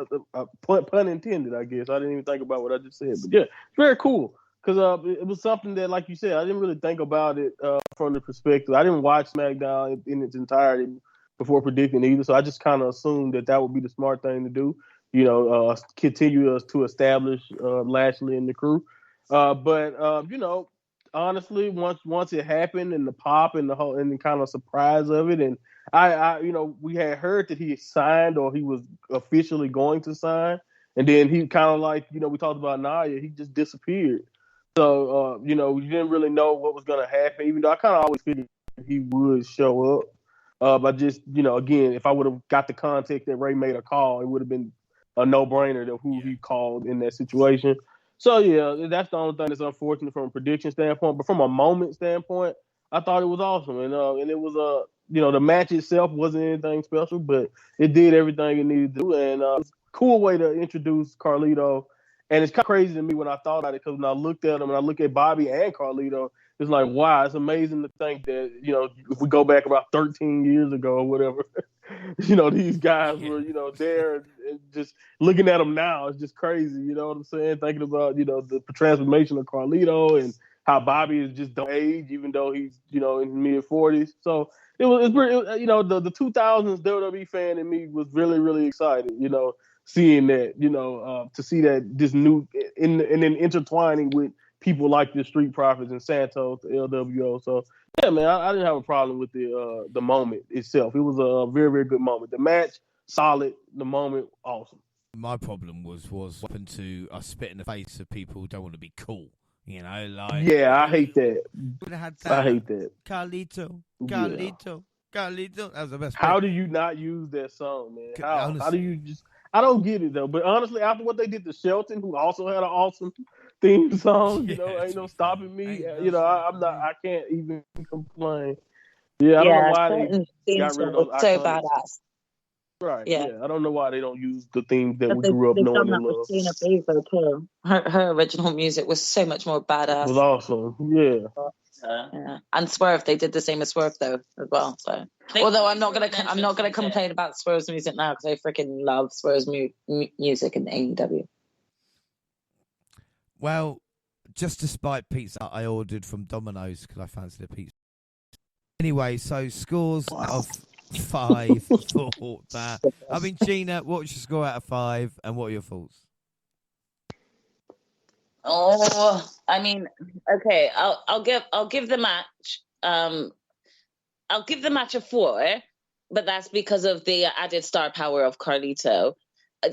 pun intended, I guess. I didn't even think about what I just said, but yeah, it's very cool because it was something that, like you said, I didn't really think about it from the perspective. I didn't watch SmackDown in its entirety before predicting either, so I just kind of assumed that would be the smart thing to do. You know, continue to establish Lashley and the crew. But you know, honestly, once it happened and the pop and the whole and the kind of surprise of it, and I you know, we had heard that he signed or he was officially going to sign, and then he kind of like, you know, we talked about Nia, he just disappeared. So you know, we didn't really know what was going to happen, even though I kind of always figured he would show up. But just, you know, again, if I would have got the context that Ray made a call, it would have been a no-brainer to who he called in that situation. So, yeah, that's the only thing that's unfortunate from a prediction standpoint. But from a moment standpoint, I thought it was awesome. And it was, you know, the match itself wasn't anything special, but it did everything it needed to do. And it's a cool way to introduce Carlito. And it's kind of crazy to me when I thought about it, because when I looked at him and I look at Bobby and Carlito, it's like, wow, it's amazing to think that, you know, if we go back about 13 years ago or whatever, you know, these guys were, you know, there, and just looking at them now, it's just crazy. You know what I'm saying? Thinking about, you know, the transformation of Carlito and how Bobby is just don't age, even though he's, you know, in mid 40s. So it's pretty, you know, the 2000s WWE fan in me was really, really excited, you know, seeing that, you know, to see that this new, and then intertwining with people like the Street Profits and Santos, the LWO. So, yeah, man, I didn't have a problem with the moment itself. It was a very, very good moment. The match, solid. The moment, awesome. My problem was open to us spit in the face of people who don't want to be cool. You know, like, yeah, I hate that. I hate that. Carlito. That was the best. How do you not use that song, man? How do you just? I don't get it though. But honestly, after what they did to Shelton, who also had an awesome theme song, you know, ain't no stopping me. You know, I can't even complain. Yeah, I don't know why they got rid of those. So badass. Right. Yeah. I don't know why they don't use the themes that we grew up knowing and love. Shayna Baszler too. Her original music was so much more badass. It was awesome. Yeah. Yeah. And Swerve, they did the same as Swerve though as well. So, although I'm not gonna complain about Swerve's music now, because I freaking love Swerve's music in AEW. Well, just to spite pizza, I ordered from Domino's because I fancied a pizza. Anyway, so scores of 5 for that. I mean, Gina, what was your score out of 5, and what are your thoughts? Oh, I mean, okay, I'll give the match. I'll give the match a 4, but that's because of the added star power of Carlito.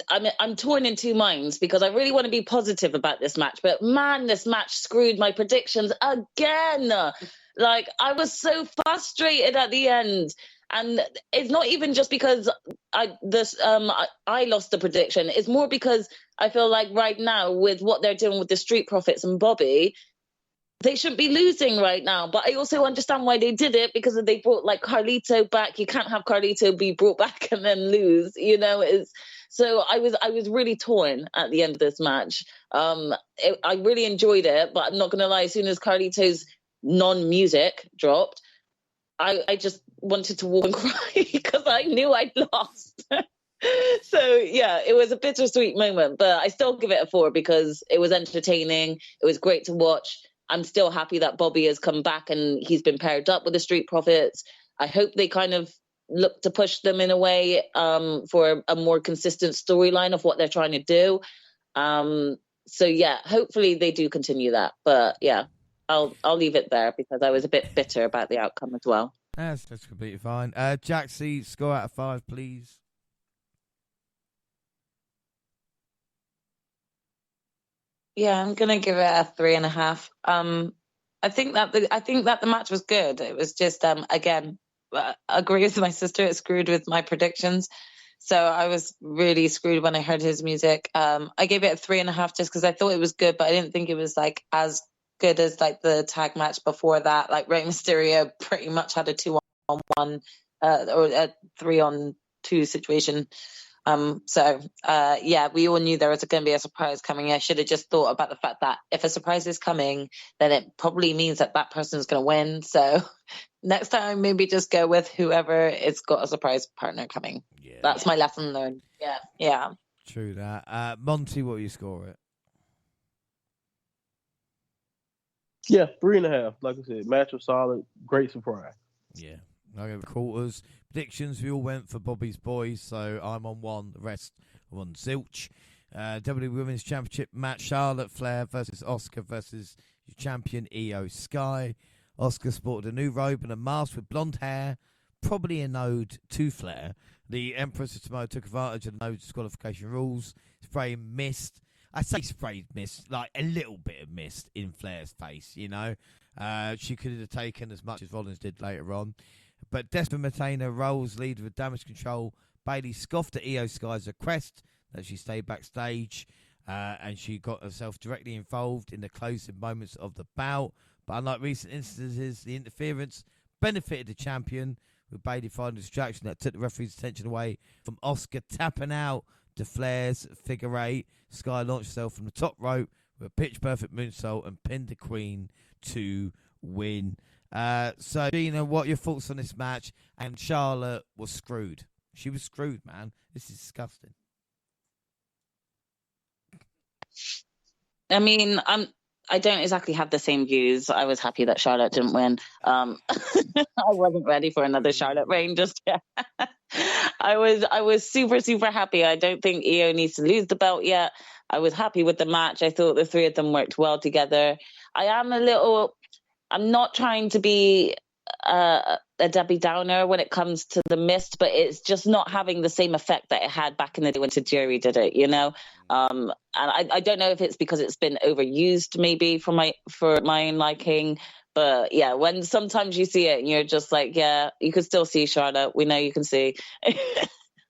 I'm torn in two minds because I really want to be positive about this match, but man, this match screwed my predictions again. Like, I was so frustrated at the end. And it's not even just because I lost the prediction. It's more because I feel like right now, with what they're doing with the Street Profits and Bobby, they shouldn't be losing right now. But I also understand why they did it, because if they brought like Carlito back, you can't have Carlito be brought back and then lose. So I was really torn at the end of this match. I really enjoyed it, but I'm not gonna lie. As soon as Carlito's non-music dropped, I just wanted to walk and cry because I knew I'd lost. So yeah, it was a bittersweet moment, but I still give it a 4 because it was entertaining. It was great to watch. I'm still happy that Bobby has come back and he's been paired up with the Street Profits. I hope they kind of look to push them in a way for a more consistent storyline of what they're trying to do. So yeah, hopefully they do continue that. But yeah, I'll leave it there because I was a bit bitter about the outcome as well. That's completely fine. Jaxie, score out of 5, please. Yeah, I'm gonna give it a 3.5. I think that the match was good. It was just again, agree with my sister. It screwed with my predictions, so I was really screwed when I heard his music. I gave it a 3.5 just because I thought it was good, but I didn't think it was like as good as like the tag match before that. Like Rey Mysterio pretty much had a 2-on-1 or a 3-on-2 situation. Yeah, we all knew there was going to be a surprise coming. I should have just thought about the fact that if a surprise is coming, then it probably means that person's going to win. So next time, maybe just go with whoever it's got a surprise partner coming. Yeah. That's my lesson learned. Yeah. True that. Monty, what will you score it? Yeah, 3.5. Like I said, match was solid. Great surprise. Yeah. I go quarters. Predictions, we all went for Bobby's Boys, so I'm on 1, the rest are on zilch. WWE Women's Championship match, Charlotte Flair versus Asuka versus your champion Io Sky. Asuka sported a new robe and a mask with blonde hair, probably a nod to Flair. The Empress of Tomorrow took advantage of the no disqualification rules, spraying mist. I say sprayed mist, like a little bit of mist in Flair's face, you know. She could have taken as much as Rollins did later on. But Desmond Matena rolls lead with damage control. Bayley scoffed at Io Sky's request that she stay backstage, and she got herself directly involved in the closing moments of the bout. But unlike recent instances, the interference benefited the champion, with Bayley finding a distraction that took the referee's attention away from Asuka tapping out to Flair's figure 8. Sky launched herself from the top rope with a pitch-perfect moonsault and pinned the Queen to win. So, Gina, what are your thoughts on this match? And Charlotte was screwed. She was screwed, man. This is disgusting. I mean, I don't exactly have the same views. I was happy that Charlotte didn't win. I wasn't ready for another Charlotte reign just yet. I was super, super happy. I don't think Io needs to lose the belt yet. I was happy with the match. I thought the three of them worked well together. I'm not trying to be a Debbie Downer when it comes to the mist, but it's just not having the same effect that it had back in the day when Tajiri did it, you know? And I don't know if it's because it's been overused maybe for my own liking, but yeah, when sometimes you see it and you're just like, yeah, you can still see Charlotte. We know you can see.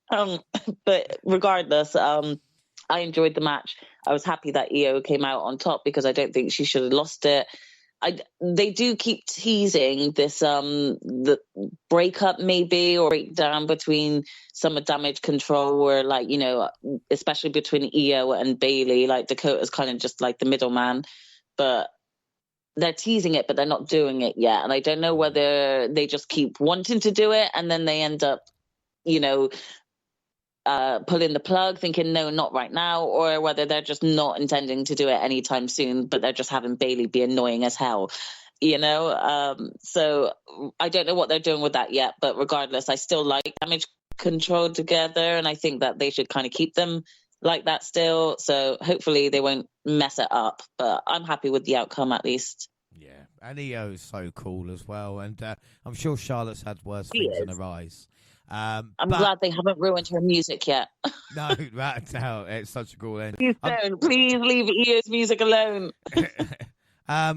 But regardless, I enjoyed the match. I was happy that Io came out on top because I don't think she should have lost it. They do keep teasing this the breakup maybe or breakdown between some of Damage Control, or like, you know, especially between Io and Bayley. Like Dakota's kind of just like the middleman, but they're teasing it, but they're not doing it yet. And I don't know whether they just keep wanting to do it and then they end up, you know, pulling the plug, thinking no, not right now, or whether they're just not intending to do it anytime soon, but they're just having Bayley be annoying as hell, you know. So I don't know what they're doing with that yet, but regardless, I still like Damage Control together, and I think that they should kind of keep them like that still. So hopefully they won't mess it up, but I'm happy with the outcome at least. Yeah, and Io is so cool as well, and I'm sure Charlotte's had worse things in her eyes. I'm glad they haven't ruined her music yet. No, that's how it's such a cool end. Please leave Io's music alone. I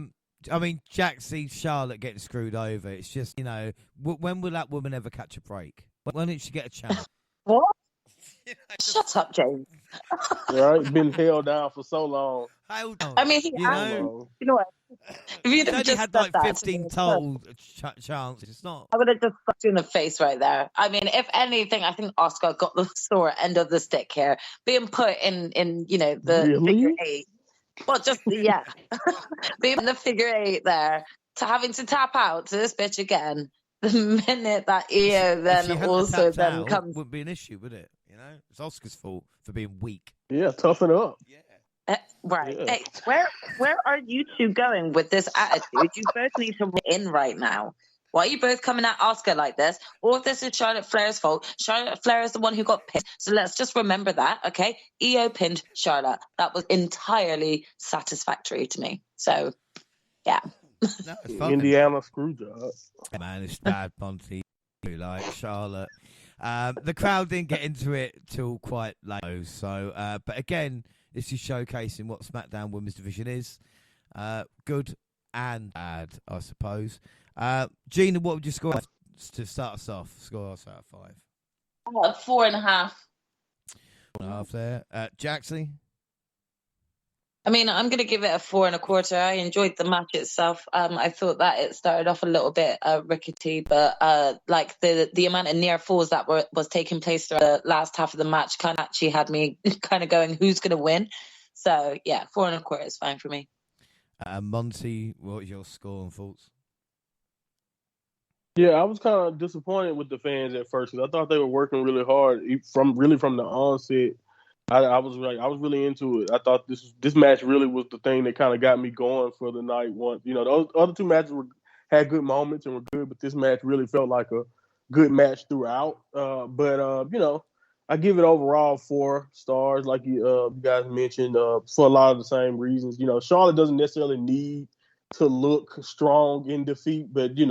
mean, Jaxie, Charlotte getting screwed over. It's just, you know, when will that woman ever catch a break? When did she get a chance? What? Shut up, James. Right? Been held down for so long. Hold on. I mean, he You So know, long. you know what? If you'd he's have only just had said like that to me 15 first, total chances. It's not. I would have just fucked you in the face right there. I mean, if anything, I think Oscar got the sore end of the stick here, being put in the figure Really? eight. Well, just yeah, being in the figure eight there, to having to tap out to this bitch again. The minute that EO If she then hadn't have also tapped then out, comes, wouldn't be an issue, would it? You know, it's Oscar's fault for being weak. Yeah, toughen up. Yeah. right. Yeah. Hey, where are you two going with this attitude? You both need to in right now. Why are you both coming at Oscar like this? All of this is Charlotte Flair's fault. Charlotte Flair is the one who got pinned. So let's just remember that, okay? EO pinned Charlotte. That was entirely satisfactory to me. So, yeah. No, it's fine. Indiana screw job. Man, it's bad, Monty. Like Charlotte. The crowd didn't get into it till quite late. So, but again, this is showcasing what SmackDown Women's Division is. Good and bad, I suppose. Gina, what would you score to start us off? Score us out of 5. 4.5. 4.5 there. Jaxie? I mean, I'm going to give it a 4.25. I enjoyed the match itself. I thought that it started off a little bit rickety, but like the amount of near falls that was taking place through the last half of the match kind of actually had me kind of going, who's going to win? So yeah, 4.25 is fine for me. Monty, what was your score and thoughts? Yeah, I was kind of disappointed with the fans at first because I thought they were working really hard from the onset. I was really into it. I thought this match really was the thing that kind of got me going for the night. One, those other two matches had good moments and were good, but this match really felt like a good match throughout. I give it overall 4 stars, like you guys mentioned, for a lot of the same reasons. Charlotte doesn't necessarily need to look strong in defeat, but this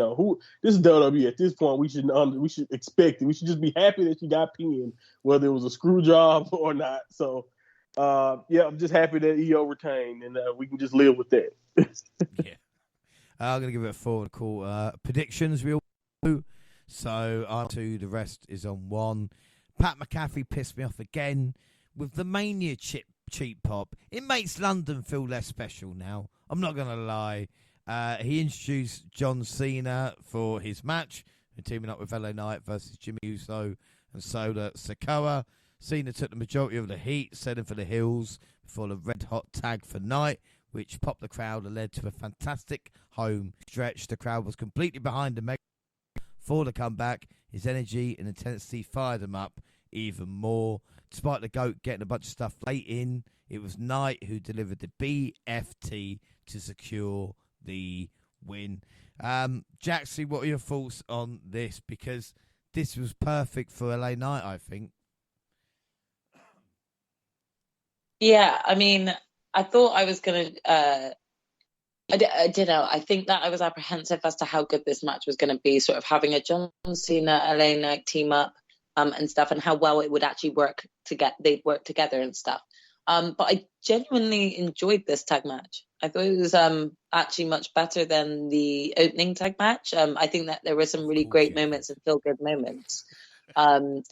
is WWE. At this point, we should expect it. We should just be happy that she got pinned, whether it was a screw job or not. So, I'm just happy that EO retained, and we can just live with that. Yeah, I'm gonna give it a 4.25. Predictions, real. So I'm 2. The rest is on 1. Pat McAfee pissed me off again with the Mania cheap pop. It makes London feel less special now. I'm not going to lie. He introduced John Cena for his match, teaming up with LA Knight versus Jimmy Uso and Solo Sikoa. Cena took the majority of the heat, setting for the heels before the red hot tag for Knight, which popped the crowd and led to a fantastic home stretch. The crowd was completely behind the for the comeback. His energy and intensity fired him up even more. Despite the GOAT getting a bunch of stuff late in, it was Knight who delivered the BFT to secure the win. Jaxie, what are your thoughts on this? Because this was perfect for LA Knight, I think. Yeah, I mean, I thought I was going to... I don't know. I think that I was apprehensive as to how good this match was going to be, sort of having a John Cena, LA Knight team up and stuff, and how well it would actually work they'd work together and stuff. But I genuinely enjoyed this tag match. I thought it was actually much better than the opening tag match. I think that there were some really great moments and feel-good moments. But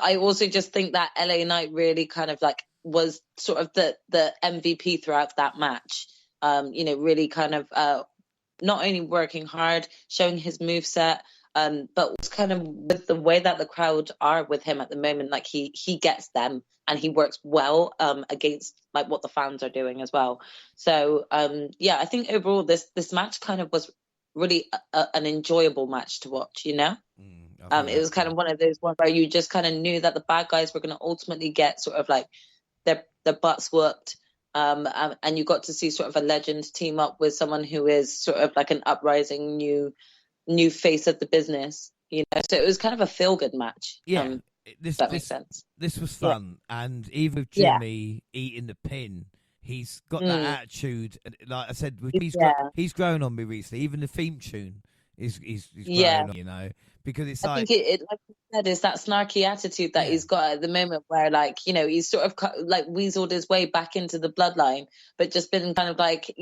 I also just think that LA Knight really kind of like was sort of the MVP throughout that match. Really kind of not only working hard, showing his moveset, but was kind of with the way that the crowd are with him at the moment, like he gets them and he works well against like what the fans are doing as well. So I think overall this match kind of was really an enjoyable match to watch, It was kind of one of those ones where you just kind of knew that the bad guys were going to ultimately get sort of like their butts whooped. And you got to see sort of a legend team up with someone who is sort of like an uprising new face of the business, So it was kind of a feel-good match. Yeah, that makes sense. This was fun, and even with Jimmy eating the pin, he's got that attitude. Like I said, he's grown on me recently. Even the theme tune is grown on, because it's I think it like you said, is that snarky attitude that he's got at the moment, where like he's sort of like weaseled his way back into the bloodline, but just been kind of like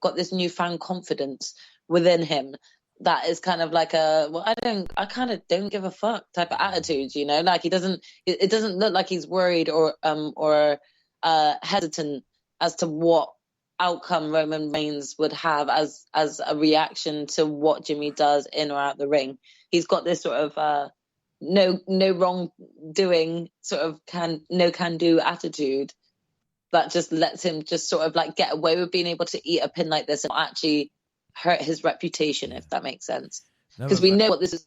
got this newfound confidence within him. that is kind of like I kind of don't give a fuck type of attitude, you know, like it doesn't look like he's worried or hesitant as to what outcome Roman Reigns would have as a reaction to what Jimmy does in or out the ring. He's got this sort of no wrong doing, sort of can do attitude that just lets him just sort of like get away with being able to eat a pin like this and not actually hurt his reputation, if that makes sense. Because we know what this is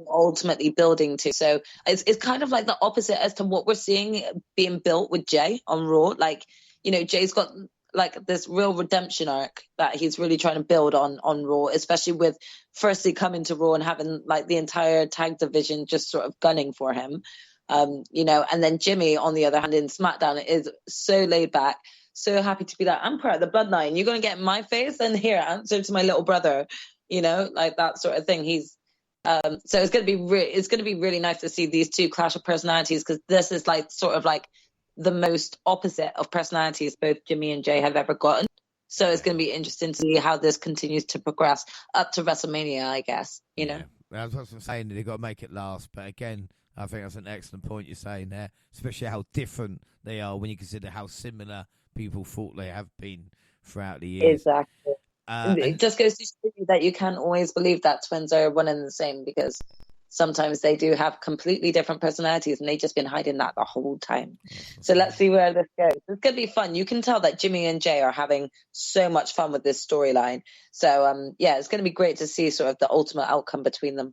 ultimately building to. So it's kind of like the opposite as to what we're seeing being built with Jay on Raw. Like, you know, Jay's got like this real redemption arc that he's really trying to build on Raw, especially with firstly coming to Raw and having like the entire tag division just sort of gunning for him. You know, and then Jimmy, on the other hand, in SmackDown is so laid back, so happy to be like, I'm part of the bloodline. You're going to get in my face and here, answer to my little brother, you know, like that sort of thing. He's, so it's going to be really nice to see these two clash of personalities, because this is like sort of like the most opposite of personalities both Jimmy and Jay have ever gotten. So it's going to be interesting to see how this continues to progress up to WrestleMania, I guess, you know. That's what I'm saying. They've got to make it last. But again, I think that's an excellent point you're saying there, especially how different they are when you consider how similar people thought they have been throughout the years. Exactly. It just goes to show you that you can't always believe that twins are one and the same, because sometimes they do have completely different personalities and they've just been hiding that the whole time. So let's see where this goes. It's going to be fun. You can tell that Jimmy and Jay are having so much fun with this storyline. So, yeah, it's going to be great to see sort of the ultimate outcome between them.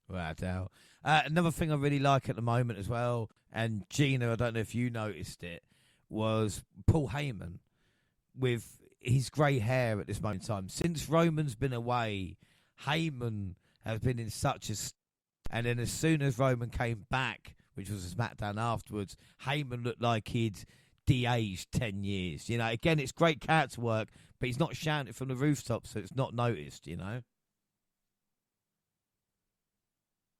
Right, Al. Another thing I really like at the moment as well, and Gina, I don't know if you noticed it, was Paul Heyman with his grey hair at this moment in time. Since Roman's been away, Heyman has been in such a... And then as soon as Roman came back, which was a SmackDown afterwards, Heyman looked like he'd de-aged 10 years. You know, again, it's great character work, but he's not shouting it from the rooftop, so it's not noticed, you know?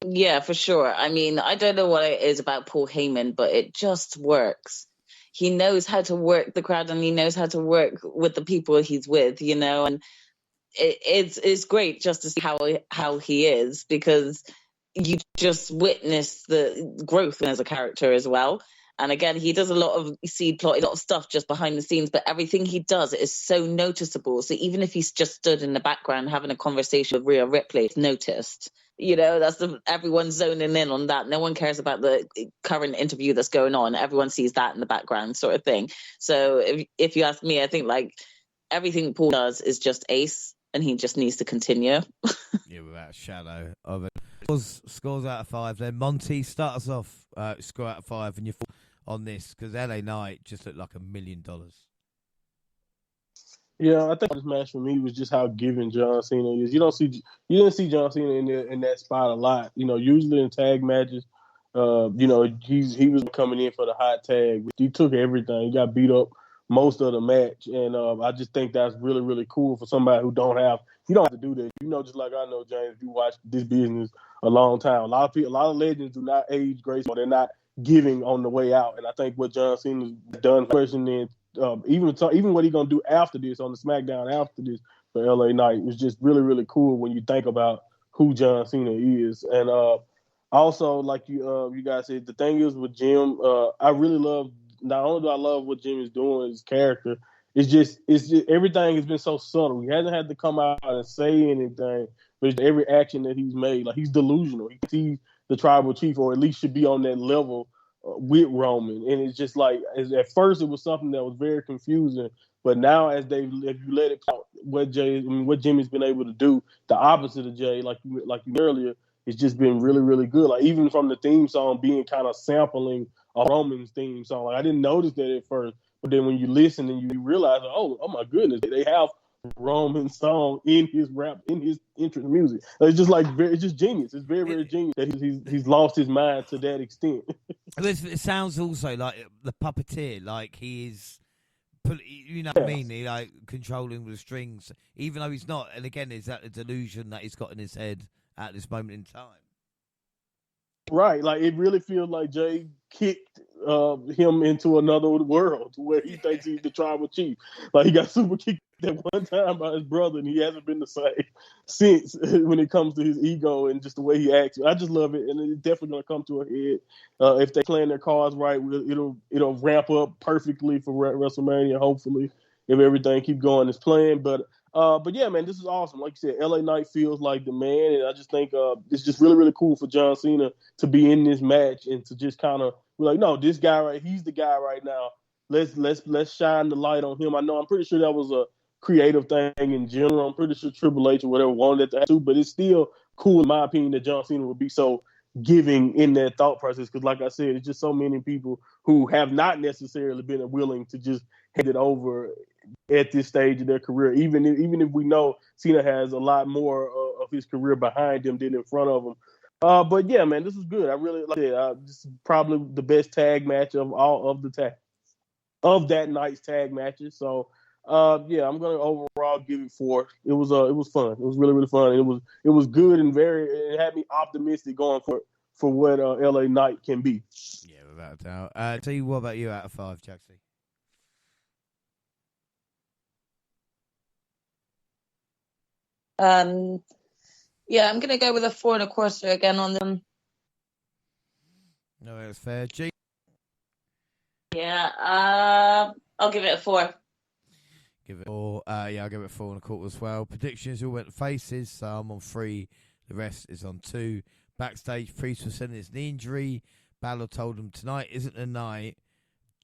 Yeah, for sure. I mean, I don't know what it is about Paul Heyman, but it just works. He knows how to work the crowd, and he knows how to work with the people he's with, you know, and it's great just to see how he is, because you just witness the growth as a character as well. And again, he does a lot of seed plotting, a lot of stuff just behind the scenes, but everything he does is so noticeable. So even if he's just stood in the background having a conversation with Rhea Ripley, it's noticed. You know, everyone's zoning in on that. No one cares about the current interview that's going on. Everyone sees that in the background, sort of thing. So if you ask me, I think like everything Paul does is just ace, and he just needs to continue. Yeah, without a shadow of it. Scores out of 5 then. Monty, start us off, score out of 5, and your thoughts on this, because LA Knight just looked like $1 million. Yeah, I think this match for me was just how giving John Cena is. You didn't see John Cena in that spot a lot. You know, usually in tag matches, you know, he was coming in for the hot tag. He took everything. He got beat up most of the match, and I just think that's really, really cool for somebody who don't have to do that. You know, just like I know, James, you watch this business a long time. A lot of legends do not age gracefully. They're not giving on the way out, and I think what John Cena's done, question even what he's gonna do after this on the SmackDown after this for LA Knight was just really, really cool when you think about who John Cena is. And also, like you guys said, the thing is with Jim, I really love. Not only do I love what Jim is doing, his character, it's just everything has been so subtle. He hasn't had to come out and say anything, but every action that he's made, like he's delusional. He's the tribal chief, or at least should be on that level with Roman. And it's just like, at first it was something that was very confusing, but now if you let it out, what Jimmy's been able to do, the opposite of Jay, like you earlier, it's just been really, really good. Like even from the theme song being kind of sampling a Roman's theme song. Like I didn't notice that at first, but then when you listen and you realize, oh my goodness, they have Roman's song in his entrance music. It's just like it's just genius. It's very, very genius that he's lost his mind to that extent. It sounds also like the puppeteer, like he is, you know what I mean? He like controlling the strings, even though he's not. And again, is that a delusion that he's got in his head at this moment in time? Right, like it really feels like Jay kicked him into another world where he thinks he's the tribal chief. Like he got super kicked that one time about his brother, and he hasn't been the same since when it comes to his ego and just the way he acts. I just love it, and it's definitely going to come to a head if they playing their cards right. It'll ramp up perfectly for WrestleMania, hopefully, if everything keep going as planned. But yeah, man, this is awesome. Like you said, LA Knight feels like the man, and I just think it's just really, really cool for John Cena to be in this match and to just kind of be like, no, this guy right, he's the guy right now. Let's shine the light on him. I'm pretty sure that was a creative thing in general. I'm pretty sure Triple H or whatever wanted that to happen, but it's still cool in my opinion that John Cena would be so giving in that thought process. Because like I said, it's just so many people who have not necessarily been willing to just hand it over at this stage of their career, even if we know Cena has a lot more of his career behind him than in front of him. But yeah, man, this is good. I really like it. This is probably the best tag match of all of the tag of that night's tag matches. So yeah, I'm gonna overall give it 4. It was fun. It was really, really fun. It was good and it had me optimistic going for what LA Knight can be. Yeah, without a doubt. Tell you, what about you out of 5, Jaxie? Yeah, I'm gonna go with a 4.25 again on them. No, that's fair. G. Yeah, I'll give it a 4. Give it 4. Yeah, I'll give it 4.25 as well. Predictions all went to faces, so I'm on 3. The rest is on 2. Backstage, Priest was saying his knee injury. Balor told him tonight isn't the night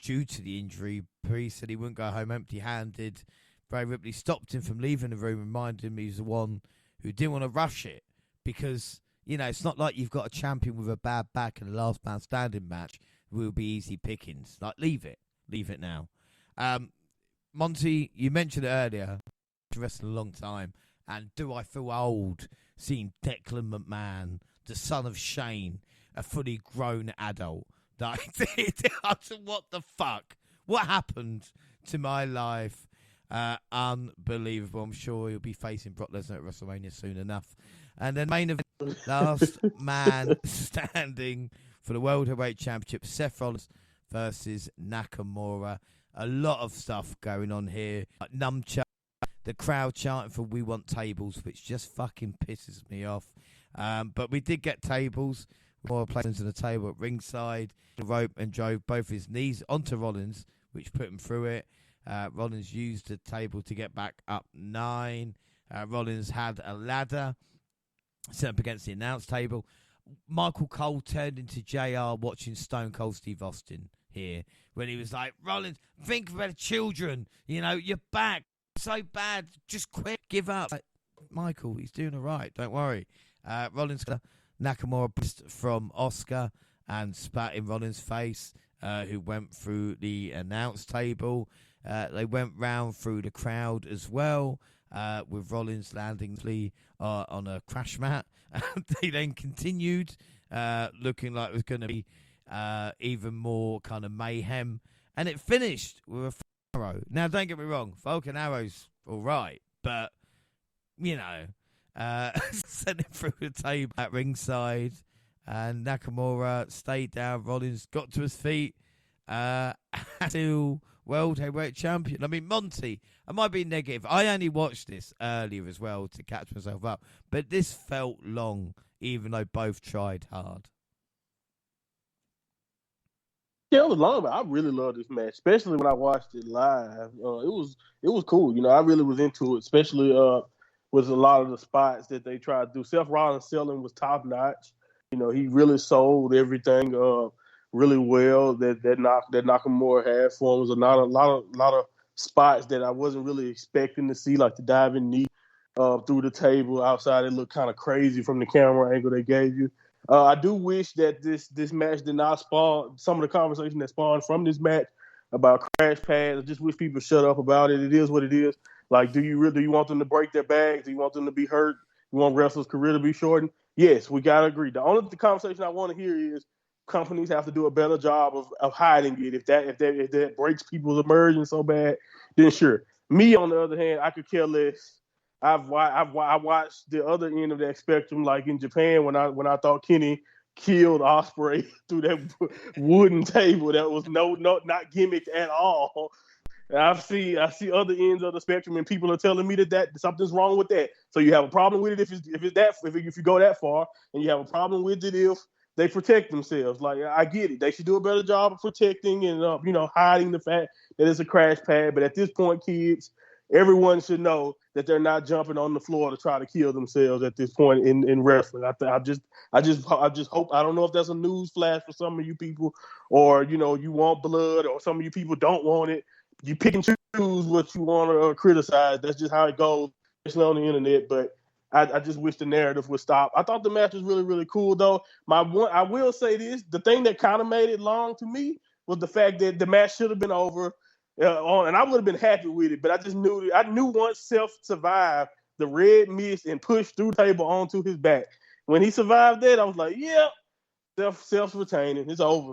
due to the injury. Priest said he wouldn't go home empty-handed. Bray Ripley stopped him from leaving the room, reminded him he was the one who didn't want to rush it because, it's not like you've got a champion with a bad back in a last man standing match will be easy pickings. Like, leave it now. Monty, you mentioned it earlier, wrestling a long time, and do I feel old seeing Declan McMahon, the son of Shane, a fully grown adult? That I did. What the fuck? What happened to my life? Unbelievable. I'm sure he'll be facing Brock Lesnar at WrestleMania soon enough. And then main event, last man standing for the World Heavyweight Championship, Seth Rollins versus Nakamura. A lot of stuff going on here. Numchuck, the crowd chanting for "We want tables," which just fucking pisses me off. But we did get tables. More placements on the table at ringside. The rope and drove both his knees onto Rollins, which put him through it. Rollins used the table to get back up 9. Rollins had a ladder set up against the announce table. Michael Cole turned into JR watching Stone Cold Steve Austin here when he was like, Rollins, think about the children. You're back. So bad. Just quit. Give up. Like, Michael, he's doing all right. Don't worry. Rollins got Nakamura from Oscar and spat in Rollins' face, who went through the announce table. They went round through the crowd as well, with Rollins landing on a crash mat. They then continued, looking like it was going to be even more kind of mayhem. And it finished with a Falcon Arrow. Now, don't get me wrong, Falcon Arrow's all right, but, sent it through the table at ringside. And Nakamura stayed down. Rollins got to his feet. Still World Heavyweight Champion. I mean, Monty, I might be negative. I only watched this earlier as well to catch myself up. But this felt long, even though both tried hard. Yeah, it was long, but I really loved this match, especially when I watched it live. It was cool. I really was into it, especially with a lot of the spots that they tried to do. Seth Rollins selling was top notch. He really sold everything really well that Nakamura had for him. Was a lot of spots that I wasn't really expecting to see, like the diving knee through the table outside. It looked kind of crazy from the camera angle they gave you. I do wish that this match did not spawn some of the conversation that spawned from this match about crash pads. I just wish people shut up about it. It is what it is. Like, do you want them to break their bags? Do you want them to be hurt? You want wrestlers' career to be shortened? Yes, we gotta agree. The conversation I want to hear is companies have to do a better job of hiding it. If that breaks people's immersion so bad, then sure. Me, on the other hand, I could care less. I watched the other end of that spectrum, like in Japan when I thought Kenny killed Ospreay through that wooden table that was not gimmicked at all. I see other ends of the spectrum, and people are telling me that something's wrong with that. So you have a problem with it if you go that far, and you have a problem with it if they protect themselves. Like, I get it; they should do a better job of protecting and hiding the fact that it's a crash pad. But at this point, kids, everyone should know that they're not jumping on the floor to try to kill themselves at this point in wrestling. I just hope, I don't know if that's a news flash for some of you people, or you want blood, or some of you people don't want it. You pick and choose what you want to criticize. That's just how it goes, especially on the internet. But I just wish the narrative would stop. I thought the match was really, really cool, though. I will say this: the thing that kind of made it long to me was the fact that the match should have been over, and I would have been happy with it. But I knew once Seth survived the red mist and pushed through the table onto his back. When he survived that, I was like, yeah, Self's retaining. It's over.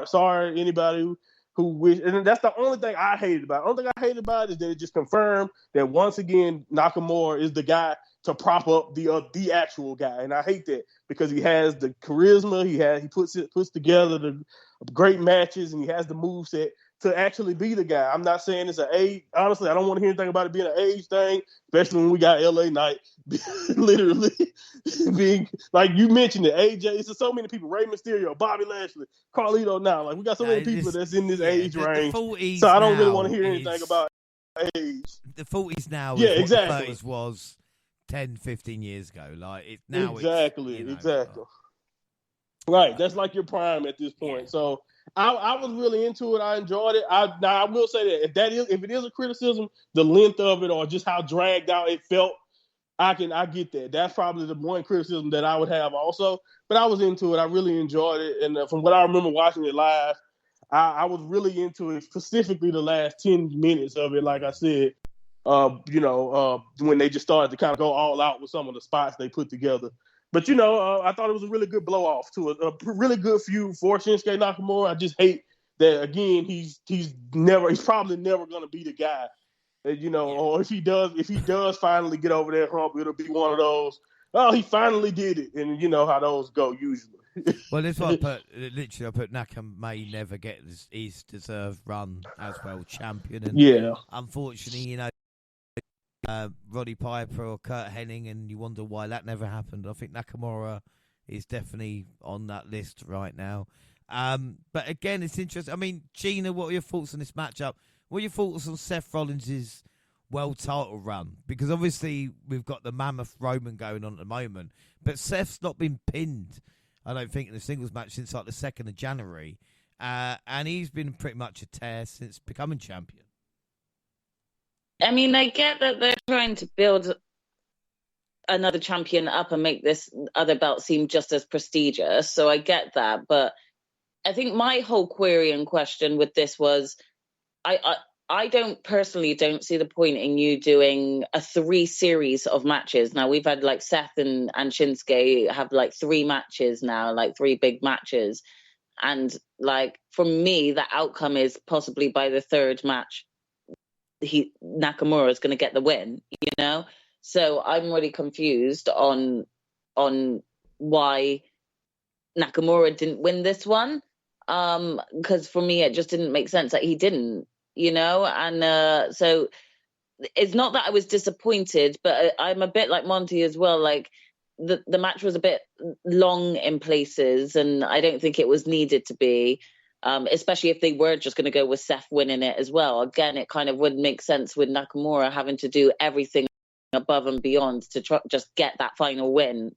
Sorry, anybody who wish, and that's the only thing I hated about it. The only thing I hated about it is that it just confirmed that once again Nakamura is the guy to prop up the actual guy, and I hate that because he has the charisma, he puts together the great matches, and he has the moveset to actually be the guy. I'm not saying it's an age. Honestly, I don't want to hear anything about it being an age thing, especially when we got LA Knight literally being, like you mentioned it, AJ. It's so many people: Rey Mysterio, Bobby Lashley, Carlito. Now, like, we got so many people that's in this age range. The so I don't really want to hear anything about age. The 40s now is what the 30s was 10, 15 years ago. Like, it now exactly. Right, that's like your prime at this point. Yeah. So I was really into it. I enjoyed it. I will say that if it is a criticism, the length of it or just how dragged out it felt, I get that. That's probably the one criticism that I would have also. But I was into it. I really enjoyed it, and from what I remember watching it live, I was really into it. Specifically, the last 10 minutes of it, like I said, when they just started to kind of go all out with some of the spots they put together. But, I thought it was a really good blow-off to a really good feud for Shinsuke Nakamura. I just hate that, again, he's probably never going to be the guy. Or if he does finally get over that hump, it'll be one of those, oh, he finally did it. And you know how those go usually. Well, that's what I put Naka may never get his deserved run as world champion. And unfortunately, Roddy Piper or Kurt Hennig, and you wonder why that never happened. I think Nakamura is definitely on that list right now. But again, it's interesting. I mean, Gina, what are your thoughts on this matchup? What are your thoughts on Seth Rollins' world title run? Because obviously we've got the Mammoth Roman going on at the moment, but Seth's not been pinned, I don't think, in a singles match since like the 2nd of January. And he's been pretty much a tear since becoming champion. I mean, I get that they're trying to build another champion up and make this other belt seem just as prestigious. So I get that. But I think my whole query and question with this was, I don't see the point in you doing a 3 series of matches. Now, we've had like Seth and Shinsuke have like 3 matches now, like 3 big matches. And like, for me, the outcome is possibly by the 3rd match, Nakamura is going to get the win, So I'm really confused on why Nakamura didn't win this one. Because for me, it just didn't make sense that he didn't, and so it's not that I was disappointed, but I'm a bit like Monty as well. Like the match was a bit long in places, and I don't think it was needed to be. Especially if they were just going to go with Seth winning it as well. Again, it kind of would make sense with Nakamura having to do everything above and beyond to just get that final win,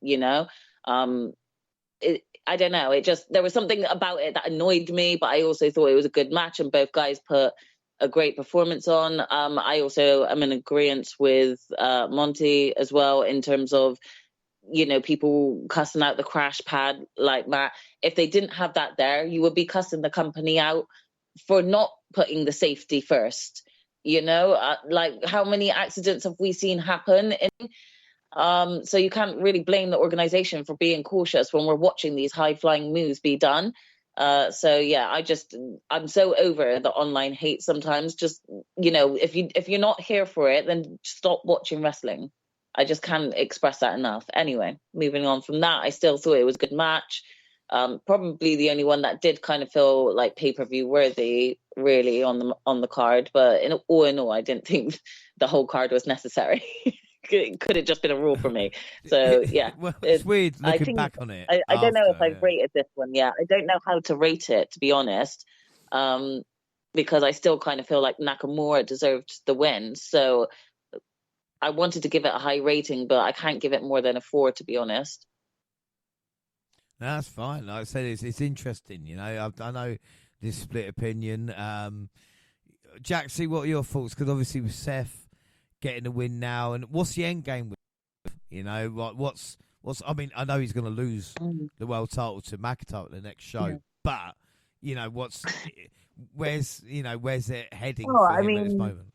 I don't know. There was something about it that annoyed me, but I also thought it was a good match and both guys put a great performance on. I also am in agreement with Monty as well in terms of, people cussing out the crash pad like that. If they didn't have that there, you would be cussing the company out for not putting the safety first. Like how many accidents have we seen happen? So you can't really blame the organization for being cautious when we're watching these high flying moves be done. So yeah, I'm so over the online hate sometimes. Just, if you're not here for it, then stop watching wrestling. I just can't express that enough. Anyway, moving on from that, I still thought it was a good match. Probably the only one that did kind of feel like pay-per-view worthy, really, on the card. But in all, I didn't think the whole card was necessary. It could have just been a rule for me. So yeah, Well, it's weird looking back on it. I don't know if I've yeah. rated this one yet. I don't know how to rate it, to be honest, because I still kind of feel like Nakamura deserved the win. So I wanted to give it a high rating, but I can't give it more than a 4, to be honest. No, that's fine. Like I said, it's interesting. You know, I know this split opinion. Jaxie, what are your thoughts? Because obviously with Seth getting the win now, and what's the end game with? You know, what's? I mean, I know he's going to lose the world title to McIntyre at the next show, but you know, where's it heading for him at this moment?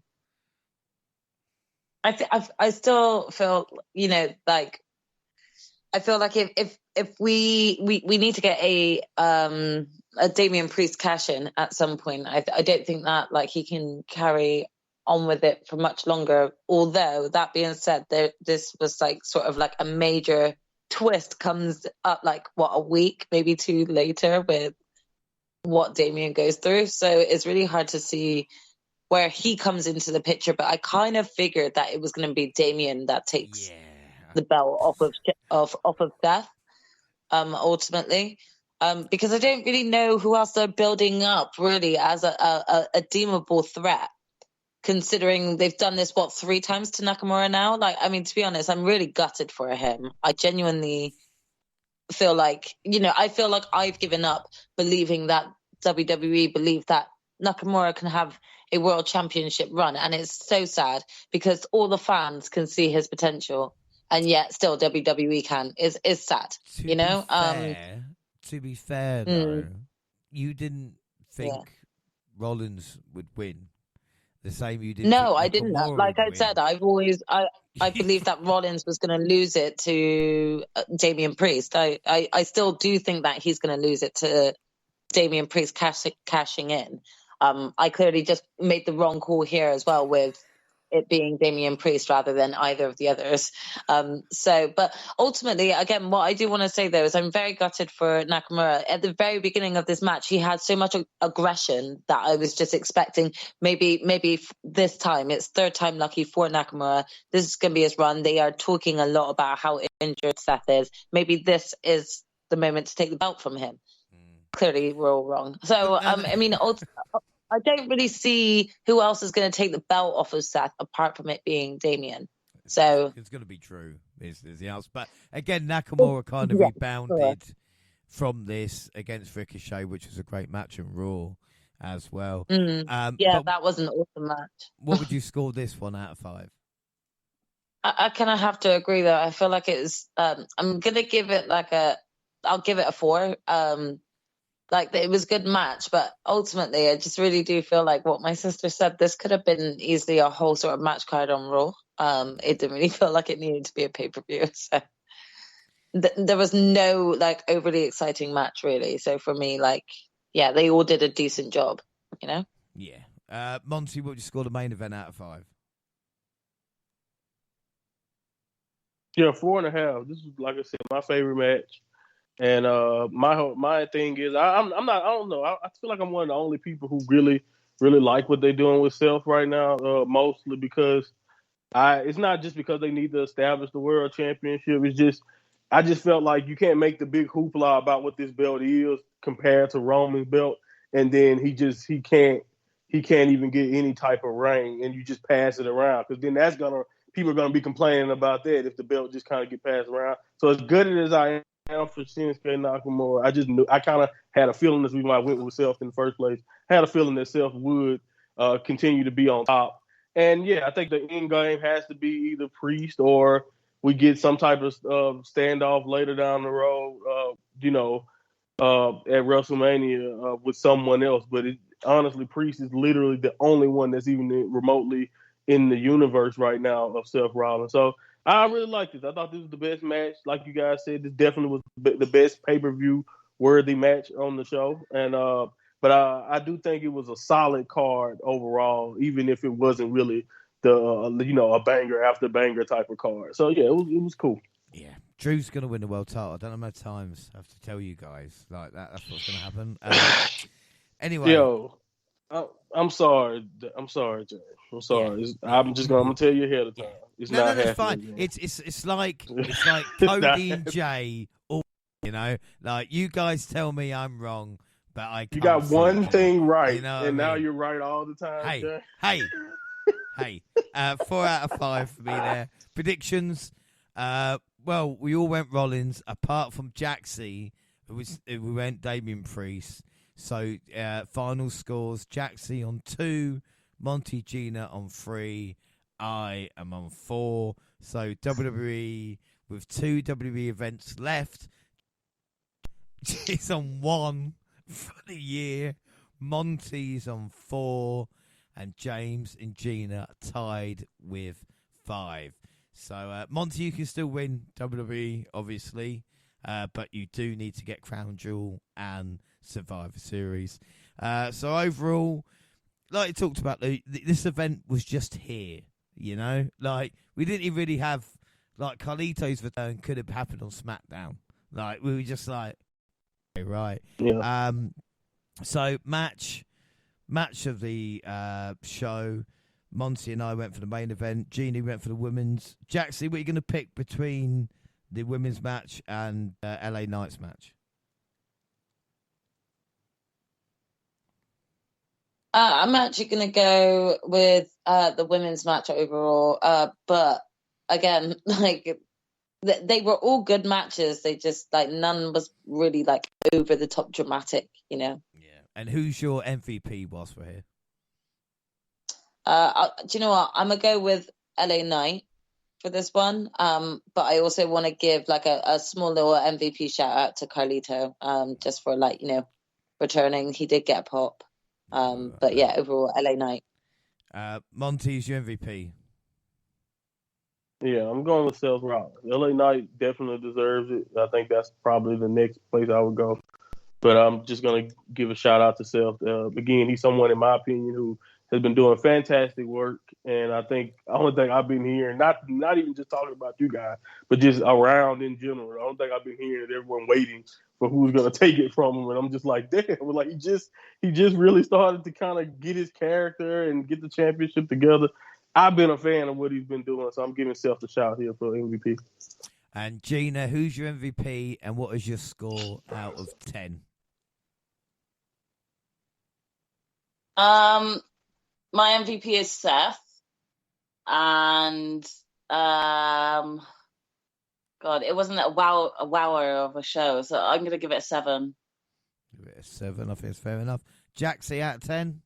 I still feel, like I feel like if we need to get a Damian Priest cash in at some point, I don't think that like he can carry on with it for much longer. Although that being said, this was like sort of like a major twist comes up like a week, maybe 2 later with what Damian goes through. So it's really hard to see where he comes into the picture. But I kind of figured that it was going to be Damian that takes the belt off of Seth, ultimately. Because I don't really know who else they're building up really as a deemable threat, considering they've done this 3 times to Nakamura now. Like, I mean, to be honest, I'm really gutted for him. I genuinely feel like, I feel like I've given up believing that WWE believe that Nakamura can have a world championship run, and it's so sad because all the fans can see his potential, and yet still WWE can. Is sad, To be fair, though, you didn't think Rollins would win. The same you didn't. No, think I didn't. Like I said, I believe that Rollins was going to lose it to Damian Priest. I still do think that he's going to lose it to Damian Priest cashing in. I clearly just made the wrong call here as well with it being Damian Priest rather than either of the others. But ultimately, again, what I do want to say though is I'm very gutted for Nakamura. At the very beginning of this match, he had so much aggression that I was just expecting maybe this time, it's 3rd time lucky for Nakamura. This is going to be his run. They are talking a lot about how injured Seth is. Maybe this is the moment to take the belt from him. Clearly, we're all wrong. So, I mean, I don't really see who else is going to take the belt off of Seth apart from it being Damian. So it's going to be Drew. Is the answer. But again, Nakamura kind of rebounded from this against Ricochet, which was a great match in Raw as well. That was an awesome match. What would you score this one out of 5? I kind of have to agree though. I feel like it's. I'm gonna give it I'll give it a 4. Like it was a good match, but ultimately I just really do feel like what my sister said, this could have been easily a whole sort of match card on Raw. It didn't really feel like it needed to be a pay-per-view. So there was no like overly exciting match really. So for me, they all did a decent job, Yeah. Monty, what would you score the main event out of 5? Yeah, 4.5. This is, like I said, my favorite match. And my thing is, I don't know. I feel like I'm one of the only people who really like what they're doing with Seth right now. Mostly because it's not just because they need to establish the world championship. It's just I just felt like you can't make the big hoopla about what this belt is compared to Roman's belt, and then he can't even get any type of reign, and you just pass it around because then people are gonna be complaining about that if the belt just kind of get passed around. So as good as I am for Shinsuke Nakamura, I just knew, I kind of had a feeling as we might went with Seth in the first place. Had a feeling that Seth would continue to be on top. And yeah, I think the end game has to be either Priest or we get some type of standoff later down the road, at WrestleMania with someone else. But honestly, Priest is literally the only one that's even remotely in the universe right now of Seth Rollins. So I really liked this. I thought this was the best match. Like you guys said, this definitely was the best pay-per-view worthy match on the show. And but I do think it was a solid card overall, even if it wasn't really the a banger after banger type of card. So yeah, it was cool. Yeah, Drew's going to win the world title. I don't know how many times I have to tell you guys like that. That's what's going to happen. Anyway. Yo, I'm sorry. I'm sorry, Jay. I'm sorry. I'm gonna tell you ahead of time. It's No, not that's happening. fine. Man. It's like It's Cody not and Jay. All, like you guys tell me I'm wrong, but I can't. You got one thing right, you know and what I now mean? you're right all the time. Hey, Jay. hey. 4 out of 5 for me there. Predictions. Well, we all went Rollins, apart from Jaxie. We went Damien Priest. So final scores: Jaxie on 2, Monty Gina on 3. I am on 4. So WWE with 2 WWE events left. It's on 1 for the year. Monty's on 4, and James and Gina tied with 5. So Monty, you can still win WWE, obviously, but you do need to get Crown Jewel and Survivor Series. So overall, like I talked about, this event was just here. Like we didn't even really have like Carlito's return could have happened on SmackDown. Like we were just like, okay, right, Yeah. So match of the show. Monty and I went for the main event. Jeannie went for the women's. Jaxie, what are you going to pick between the women's match and LA Knight's match? I'm actually going to go with the women's match overall. But again, like they were all good matches. They just like none was really like over the top dramatic, Yeah. And who's your MVP whilst we're here? Do you know what? I'm gonna go with LA Knight for this one. But I also want to give like a small little MVP shout out to Carlito. Just for like returning. He did get a pop. But yeah, overall LA Knight. Monty's your MVP. Yeah, I'm going with Seth Rollins. LA Knight definitely deserves it. I think that's probably the next place I would go. But I'm just going to give a shout out to Seth. Again, he's someone, in my opinion, who has been doing fantastic work. And I think the only thing I've been hearing, not even just talking about you guys, but just around in general, the only thing I've been hearing is everyone waiting for who's going to take it from him. And I'm just like, damn, like he just really started to kind of get his character and get the championship together. I've been a fan of what he's been doing, so I'm giving Seth a shout here for MVP. And Gina, who's your MVP and what is your score out of 10? My MVP is Seth, and God, it wasn't a wower of a show, so I'm gonna give it a 7. Give it a 7. I think it's fair enough. Jaxie out of 10.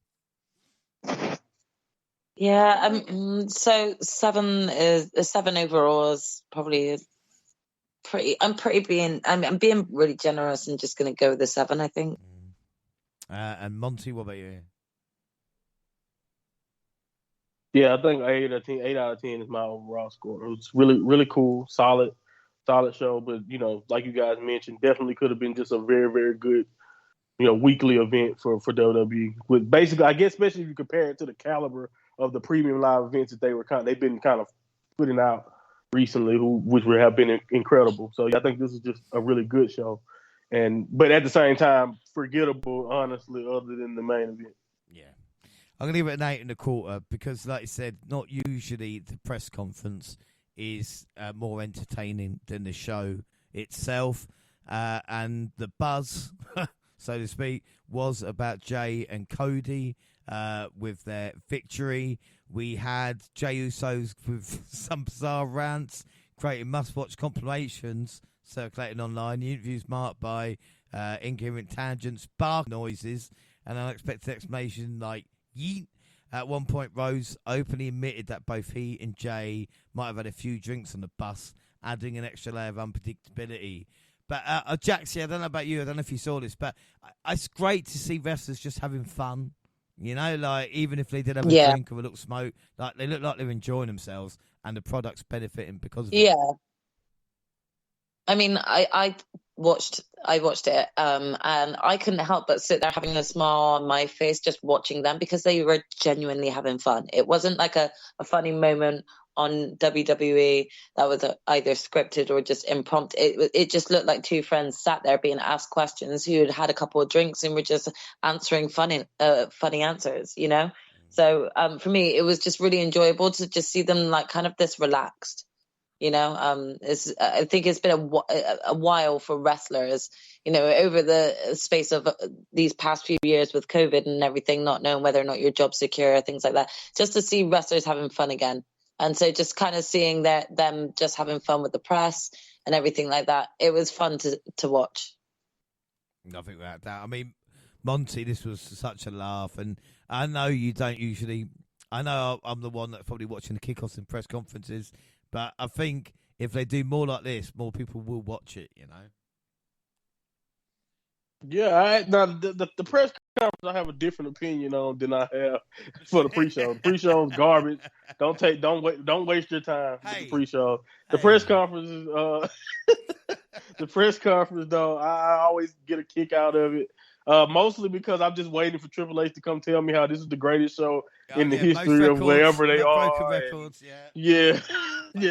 Yeah, so 7 is a 7 overall is probably pretty. I'm being really generous and just gonna go with the 7. I think. And Monty, what about you? Yeah, I think 8 out of 10 is my overall score. It was really, really cool, solid show. But like you guys mentioned, definitely could have been just a very, very good, weekly event for WWE. With basically, I guess, especially if you compare it to the caliber of the premium live events that they've been kind of putting out recently, which have been incredible. So yeah, I think this is just a really good show, but at the same time, forgettable, honestly, other than the main event. Yeah. I'm going to give it an 8.25 because, like I said, not usually the press conference is more entertaining than the show itself. And the buzz, so to speak, was about Jay and Cody with their victory. We had Jey Uso's with some bizarre rants, creating must-watch compilations circulating online. The interviews marked by incoherent tangents, bark noises, and unexpected exclamation like yeet. At one point, Rose openly admitted that both he and Jay might have had a few drinks on the bus, adding an extra layer of unpredictability. But Jaxie, I don't know about you, I don't know if you saw this, but it's great to see wrestlers just having fun. Like even if they did have a drink or a little smoke, like they look like they're enjoying themselves and the product's benefiting because of it. Yeah. I mean, I watched it, and I couldn't help but sit there having a smile on my face just watching them because they were genuinely having fun. It wasn't like a funny moment on WWE that was either scripted or just impromptu. It just looked like two friends sat there being asked questions who had a couple of drinks and were just answering funny answers, you know? So for me, it was just really enjoyable to just see them like kind of this relaxed. You know, I think it's been a while for wrestlers, you know, over the space of these past few years with COVID and everything, not knowing whether or not your job's secure, things like that, just to see wrestlers having fun again. And so just kind of seeing them just having fun with the press and everything like that, it was fun to watch. Nothing about that. I mean, Monty, this was such a laugh. And I know you don't usually, I know I'm the one that's probably watching the kickoffs and press conferences, but I think if they do more like this, more people will watch it, you know? Yeah, the press conference I have a different opinion on than I have for the pre-show. The pre-show is garbage. Don't waste your time with the pre-show. The press conference is the press conference though. I always get a kick out of it. Mostly because I'm just waiting for Triple H to come tell me how this is the greatest show in the history of wherever they are. Broken records, yeah. He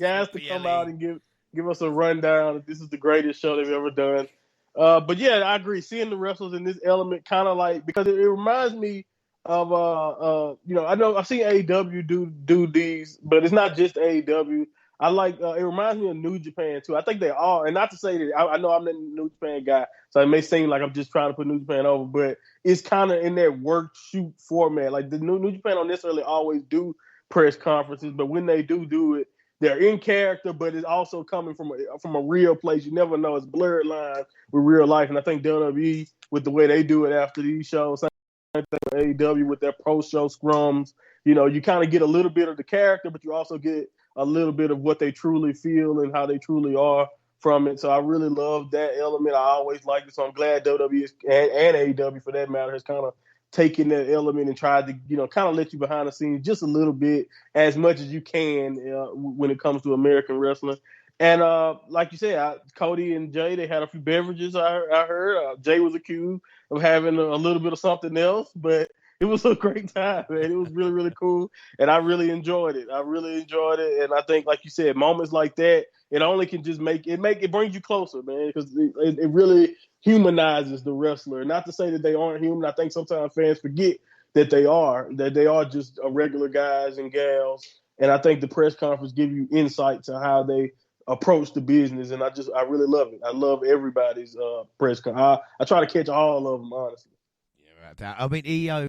has to come out and give us a rundown that this is the greatest show they've ever done. But yeah, I agree. Seeing the wrestlers in this element, kind of like, because it reminds me of I know I've seen AEW do these, but it's not just AEW. I like it reminds me of New Japan too. I think they are, and not to say that I know I'm not a New Japan guy, so it may seem like I'm just trying to put New Japan over, but it's kind of in that work shoot format. Like the New Japan don't necessarily always do press conferences, but when they do it, they're in character, but it's also coming from a real place. You never know. It's blurred lines with real life, and I think WWE with the way they do it after these shows, same thing with AEW with their post-show scrums. You know, you kind of get a little bit of the character, but you also get a little bit of what they truly feel and how they truly are from it. So I really love that element. I always liked it. So I'm glad WWE and AEW for that matter has kind of taken that element and tried to, kind of let you behind the scenes just a little bit, as much as you can when it comes to American wrestling. And like you said, Cody and Jay, they had a few beverages. I heard Jay was accused of having a little bit of something else, but it was a great time, man. It was really, really cool, and I really enjoyed it. And I think, like you said, moments like that, it only can just make it brings you closer, man, because it really humanizes the wrestler. Not to say that they aren't human. I think sometimes fans forget that they are just regular guys and gals. And I think the press conference give you insight to how they approach the business, and I really love it. I love everybody's press conference. I try to catch all of them, honestly. Yeah, right. I mean, EO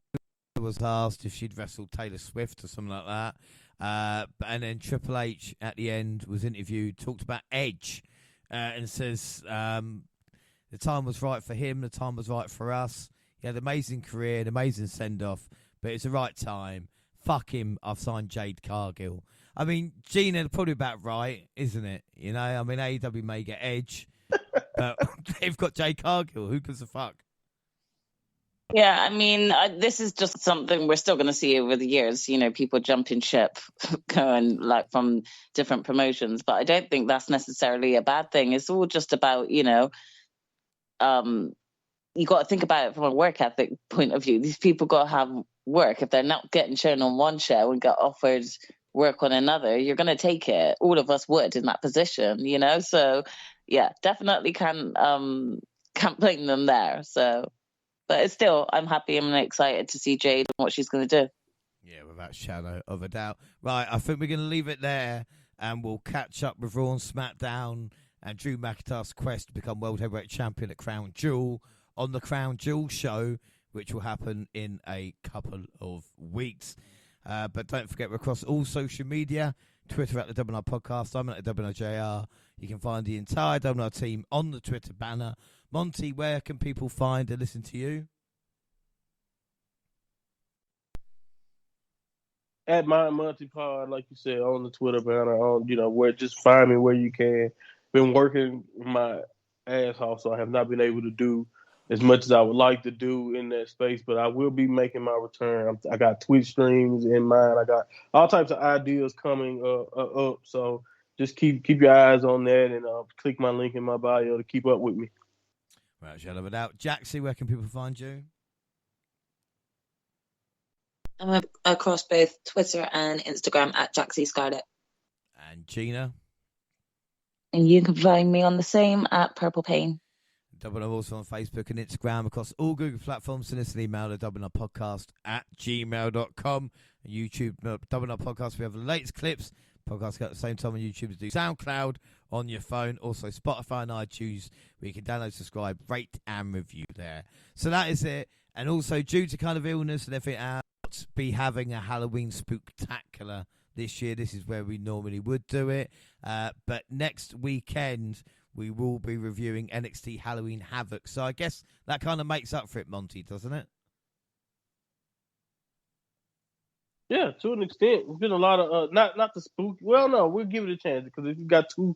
was asked if she'd wrestled Taylor Swift or something like that. And then Triple H at the end was interviewed, talked about Edge, and says the time was right for him, the time was right for us. He had an amazing career, an amazing send-off, but it's the right time. Fuck him, I've signed Jade Cargill. I mean, Gina, probably about right, isn't it? You know, I mean, AEW may get Edge, but they've got Jade Cargill. Who gives a fuck? Yeah, I mean, this is just something we're still going to see over the years. You know, people jumping ship, going like from different promotions. But I don't think that's necessarily a bad thing. It's all just about, you got to think about it from a work ethic point of view. These people got to have work. If they're not getting shown on one show and get offered work on another, you're going to take it. All of us would in that position, you know. So, yeah, definitely can't blame them there. So. But it's still, I'm happy and excited to see Jade and what she's going to do. Yeah, without shadow of a doubt. Right, I think we're going to leave it there, and we'll catch up with Raw and SmackDown and Drew McIntyre's quest to become World Heavyweight Champion at Crown Jewel on the Crown Jewel show, which will happen in a couple of weeks. But don't forget, we're across all social media, Twitter at the WNR Podcast, I'm at the WNRJR. You can find the entire WNR team on the Twitter banner. Monty, where can people find and listen to you? At my Monty Pod, like you said, on the Twitter banner, where just find me where you can. Been working my ass off, so I have not been able to do as much as I would like to do in that space, but I will be making my return. I got Twitch streams in mind. I got all types of ideas coming up, so just keep your eyes on that, and click my link in my bio to keep up with me. Right, shadow of a doubt. Jaxie, where can people find you? I'm across both Twitter and Instagram at Jaxie Scarlett. And Gina? And you can find me on the same at Purple Pain. Double R also on Facebook and Instagram, across all Google platforms. Send us an email to doubleupodcast@gmail.com. YouTube, Double R Podcast. We have the latest clips. Podcasts go at the same time on YouTube as do SoundCloud on your phone. Also Spotify and iTunes, where you can download, subscribe, rate and review there. So that is it. And also, due to kind of illness and everything, I'll not be having a Halloween spooktacular this year. This is where we normally would do it. But next weekend, we will be reviewing NXT Halloween Havoc. So I guess that kind of makes up for it, Monty, doesn't it? Yeah, to an extent. It's been a lot of not the spook. Well, no, we'll give it a chance because if you got two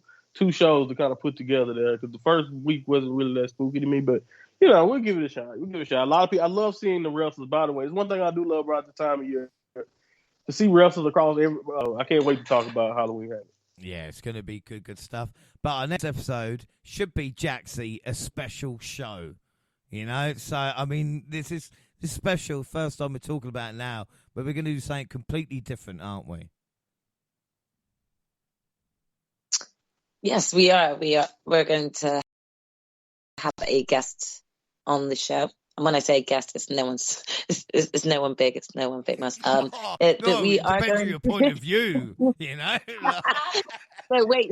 shows to kind of put together there, because the first week wasn't really that spooky to me, but we'll give it a shot. A lot of people. I love seeing the wrestlers. By the way, it's one thing I do love about the time of year to see wrestlers across every. I can't wait to talk about Halloween Havoc. Yeah, it's going to be good stuff. But our next episode should be Jaxie, a special show. So I mean, this special. First time we're talking about it now, but we're going to do something completely different, aren't we? Yes, we are. We're going to have a guest on the show. And when I say guest, it's no one big, it's no one famous. But we are depends going on your point of view,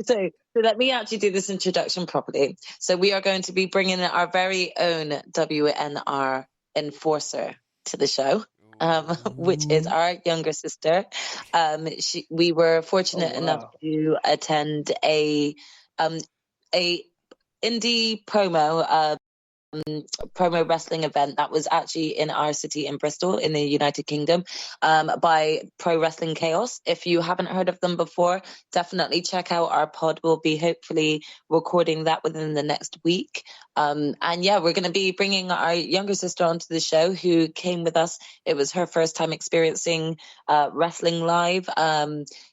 So let me actually do this introduction properly. So we are going to be bringing in our very own WNR enforcer to the show, which is our younger sister. We were fortunate enough to attend a indie promo wrestling event that was actually in our city in Bristol in the United Kingdom, by Pro Wrestling Chaos. If you haven't heard of them before, definitely check out our pod. We'll be hopefully recording that within the next week. And yeah, we're going to be bringing our younger sister onto the show, who came with us. It was her first time experiencing wrestling live.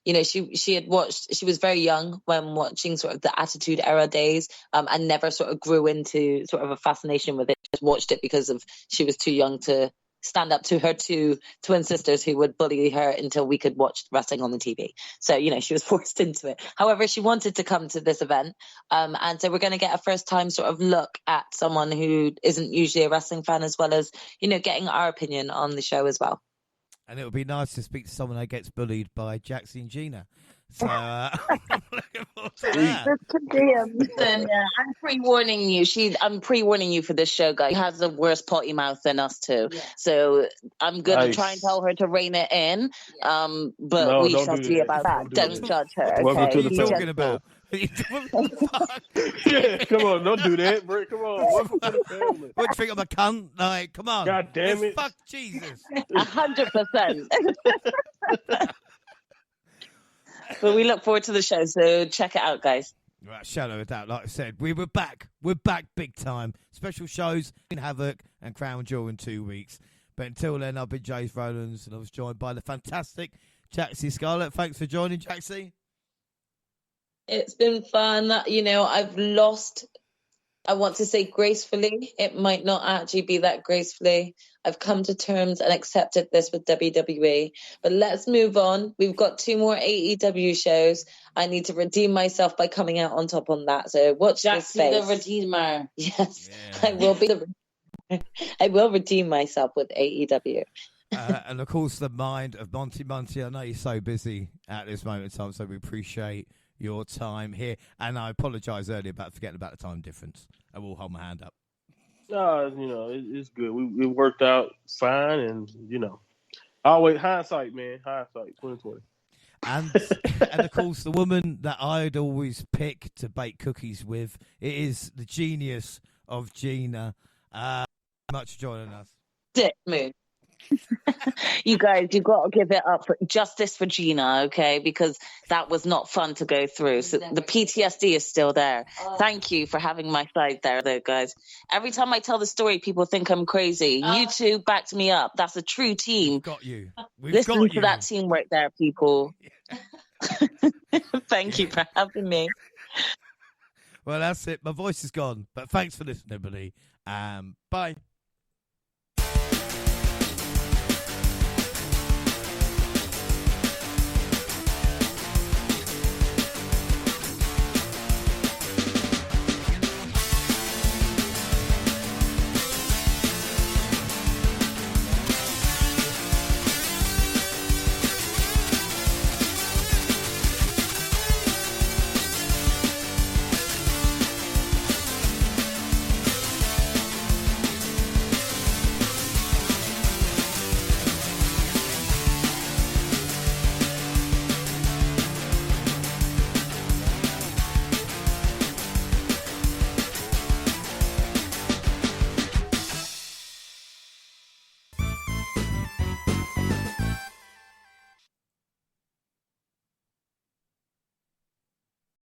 She was very young when watching sort of the Attitude Era days, and never sort of grew into sort of a fascination with it. Just watched it because she was too young to stand up to her two twin sisters who would bully her until we could watch wrestling on the TV. So, she was forced into it. However, she wanted to come to this event. And so we're going to get a first time sort of look at someone who isn't usually a wrestling fan, as well as, getting our opinion on the show as well. And it would be nice to speak to someone that gets bullied by Jaxie and Gina. So I'm looking forward to that. I'm pre-warning you. I'm pre-warning you for this show, guys. She has the worst potty mouth than us too. Yeah. So I'm going to try and tell her to rein it in. But we shall see about that. Don't judge her. Welcome to the What are you talking about? Yeah, come on, don't do that, Britt. Come on. What do you think I'm a cunt? Like, come on. God damn it. Fuck Jesus. 100%. But we look forward to the show, so check it out, guys. Right, shadow of doubt. Like I said, we're back. We're back big time. Special shows in Havoc and Crown Jewel in 2 weeks. But until then, I've been James Rowlands, and I was joined by the fantastic Jaxie Scarlett. Thanks for joining, Jaxie. It's been fun. I've lost, I want to say gracefully. It might not actually be that gracefully. I've come to terms and accepted this with WWE. But let's move on. We've got 2 more AEW shows. I need to redeem myself by coming out on top on that. So watch this space. Jaxie the Redeemer. Yes, yeah. I will redeem myself with AEW. And of course, the mind of Monty. I know you're so busy at this moment in time, so we appreciate your time here. And I apologise earlier about forgetting about the time difference. I will hold my hand up. It's good. It worked out fine, and always hindsight, man. Hindsight, 2020. And of course, the woman that I'd always pick to bake cookies with, it is the genius of Gina. Much for joining us. Dick mood. You guys, you've got to give it up for justice for Gina, okay? Because that was not fun to go through. So the PTSD is still there. Thank you for having my side there, though, guys. Every time I tell the story, people think I'm crazy. You two backed me up. That's a true team. We've got you. Listen to that teamwork there, people. Thank you for having me. Well, that's it. My voice is gone. But thanks for listening, everybody. Bye.